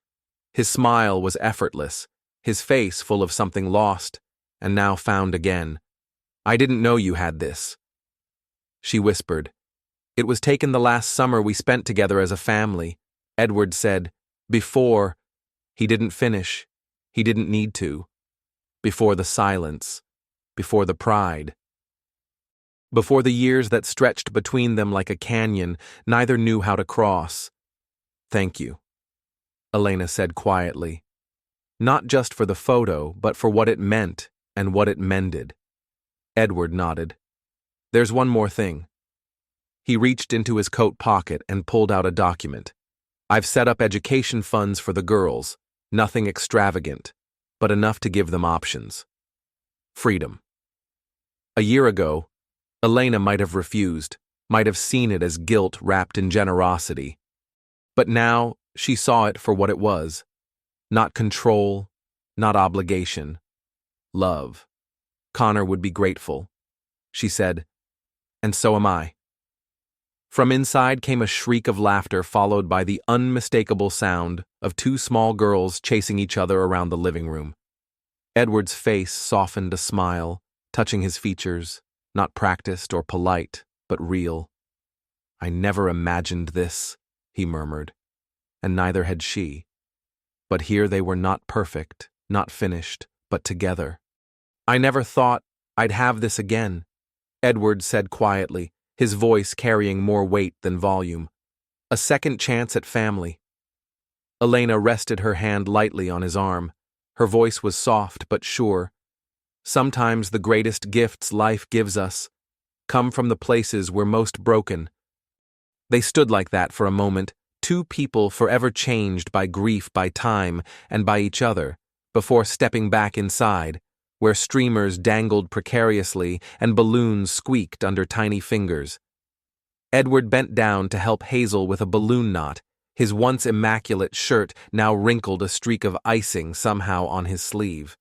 His smile was effortless, his face full of something lost, and now found again. "I didn't know you had this," she whispered. "It was taken the last summer we spent together as a family," Edward said. "Before." He didn't finish. He didn't need to. Before the silence. Before the pride. Before the years that stretched between them like a canyon neither knew how to cross. "Thank you," Elena said quietly. Not just for the photo, but for what it meant and what it mended. Edward nodded. "There's one more thing." He reached into his coat pocket and pulled out a document. "I've set up education funds for the girls, nothing extravagant, but enough to give them options. Freedom." A year ago, Elena might have refused, might have seen it as guilt wrapped in generosity. But now she saw it for what it was. Not control, not obligation. Love. Connor would be grateful. She said, "And so am I." From inside came a shriek of laughter followed by the unmistakable sound of two small girls chasing each other around the living room. Edward's face softened a smile, touching his features, not practiced or polite, but real. "I never imagined this," he murmured, and neither had she. But here they were, not perfect, not finished, but together. "I never thought I'd have this again," Edward said quietly, his voice carrying more weight than volume. "A second chance at family." Elena rested her hand lightly on his arm. Her voice was soft but sure. "Sometimes the greatest gifts life gives us come from the places we're most broken." They stood like that for a moment, two people forever changed by grief, by time, and by each other, before stepping back inside, where streamers dangled precariously and balloons squeaked under tiny fingers. Edward bent down to help Hazel with a balloon knot, his once immaculate shirt now wrinkled a streak of icing somehow on his sleeve.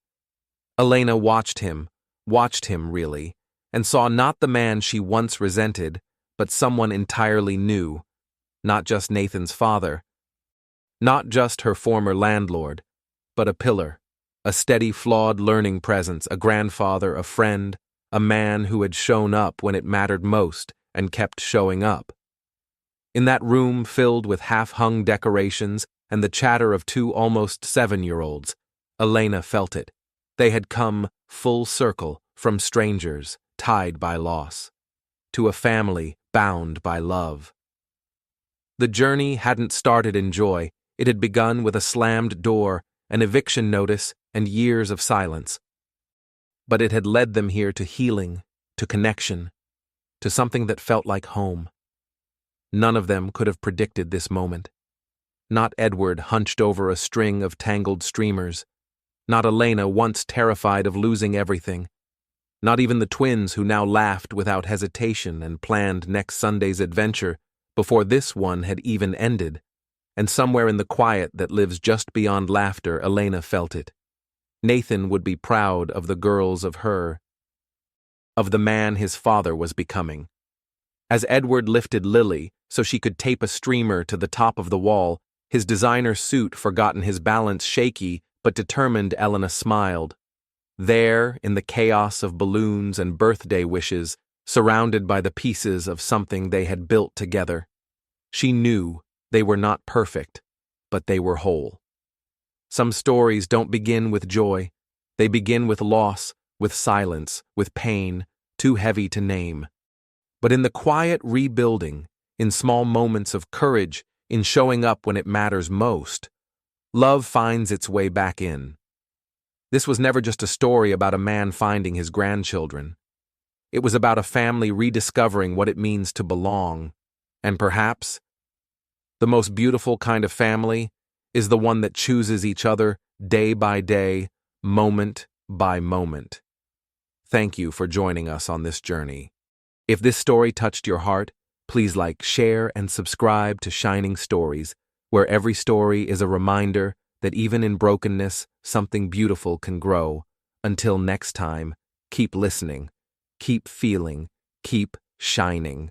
Elena watched him really, and saw not the man she once resented, but someone entirely new, not just Nathan's father, not just her former landlord, but a pillar, a steady, flawed learning presence, a grandfather, a friend, a man who had shown up when it mattered most and kept showing up. In that room filled with half-hung decorations and the chatter of two almost 7-year-olds, Elena felt it. They had come full circle from strangers tied by loss to a family bound by love. The journey hadn't started in joy. It had begun with a slammed door, an eviction notice, and years of silence. But it had led them here to healing, to connection, to something that felt like home. None of them could have predicted this moment. Not Edward, hunched over a string of tangled streamers. Not Elena, once terrified of losing everything. Not even the twins who now laughed without hesitation and planned next Sunday's adventure before this one had even ended. And somewhere in the quiet that lives just beyond laughter, Elena felt it. Nathan would be proud of the girls of the man his father was becoming. As Edward lifted Lily so she could tape a streamer to the top of the wall, his designer suit forgotten his balance shaky but determined, Elena smiled. There, in the chaos of balloons and birthday wishes, surrounded by the pieces of something they had built together, she knew they were not perfect, but they were whole. Some stories don't begin with joy. They begin with loss, with silence, with pain, too heavy to name. But in the quiet rebuilding, in small moments of courage, in showing up when it matters most, love finds its way back in. This was never just a story about a man finding his grandchildren. It was about a family rediscovering what it means to belong. And perhaps the most beautiful kind of family is the one that chooses each other day by day, moment by moment. Thank you for joining us on this journey. If this story touched your heart, please like, share, and subscribe to Shining Stories, where every story is a reminder that even in brokenness, something beautiful can grow. Until next time, keep listening, keep feeling, keep shining.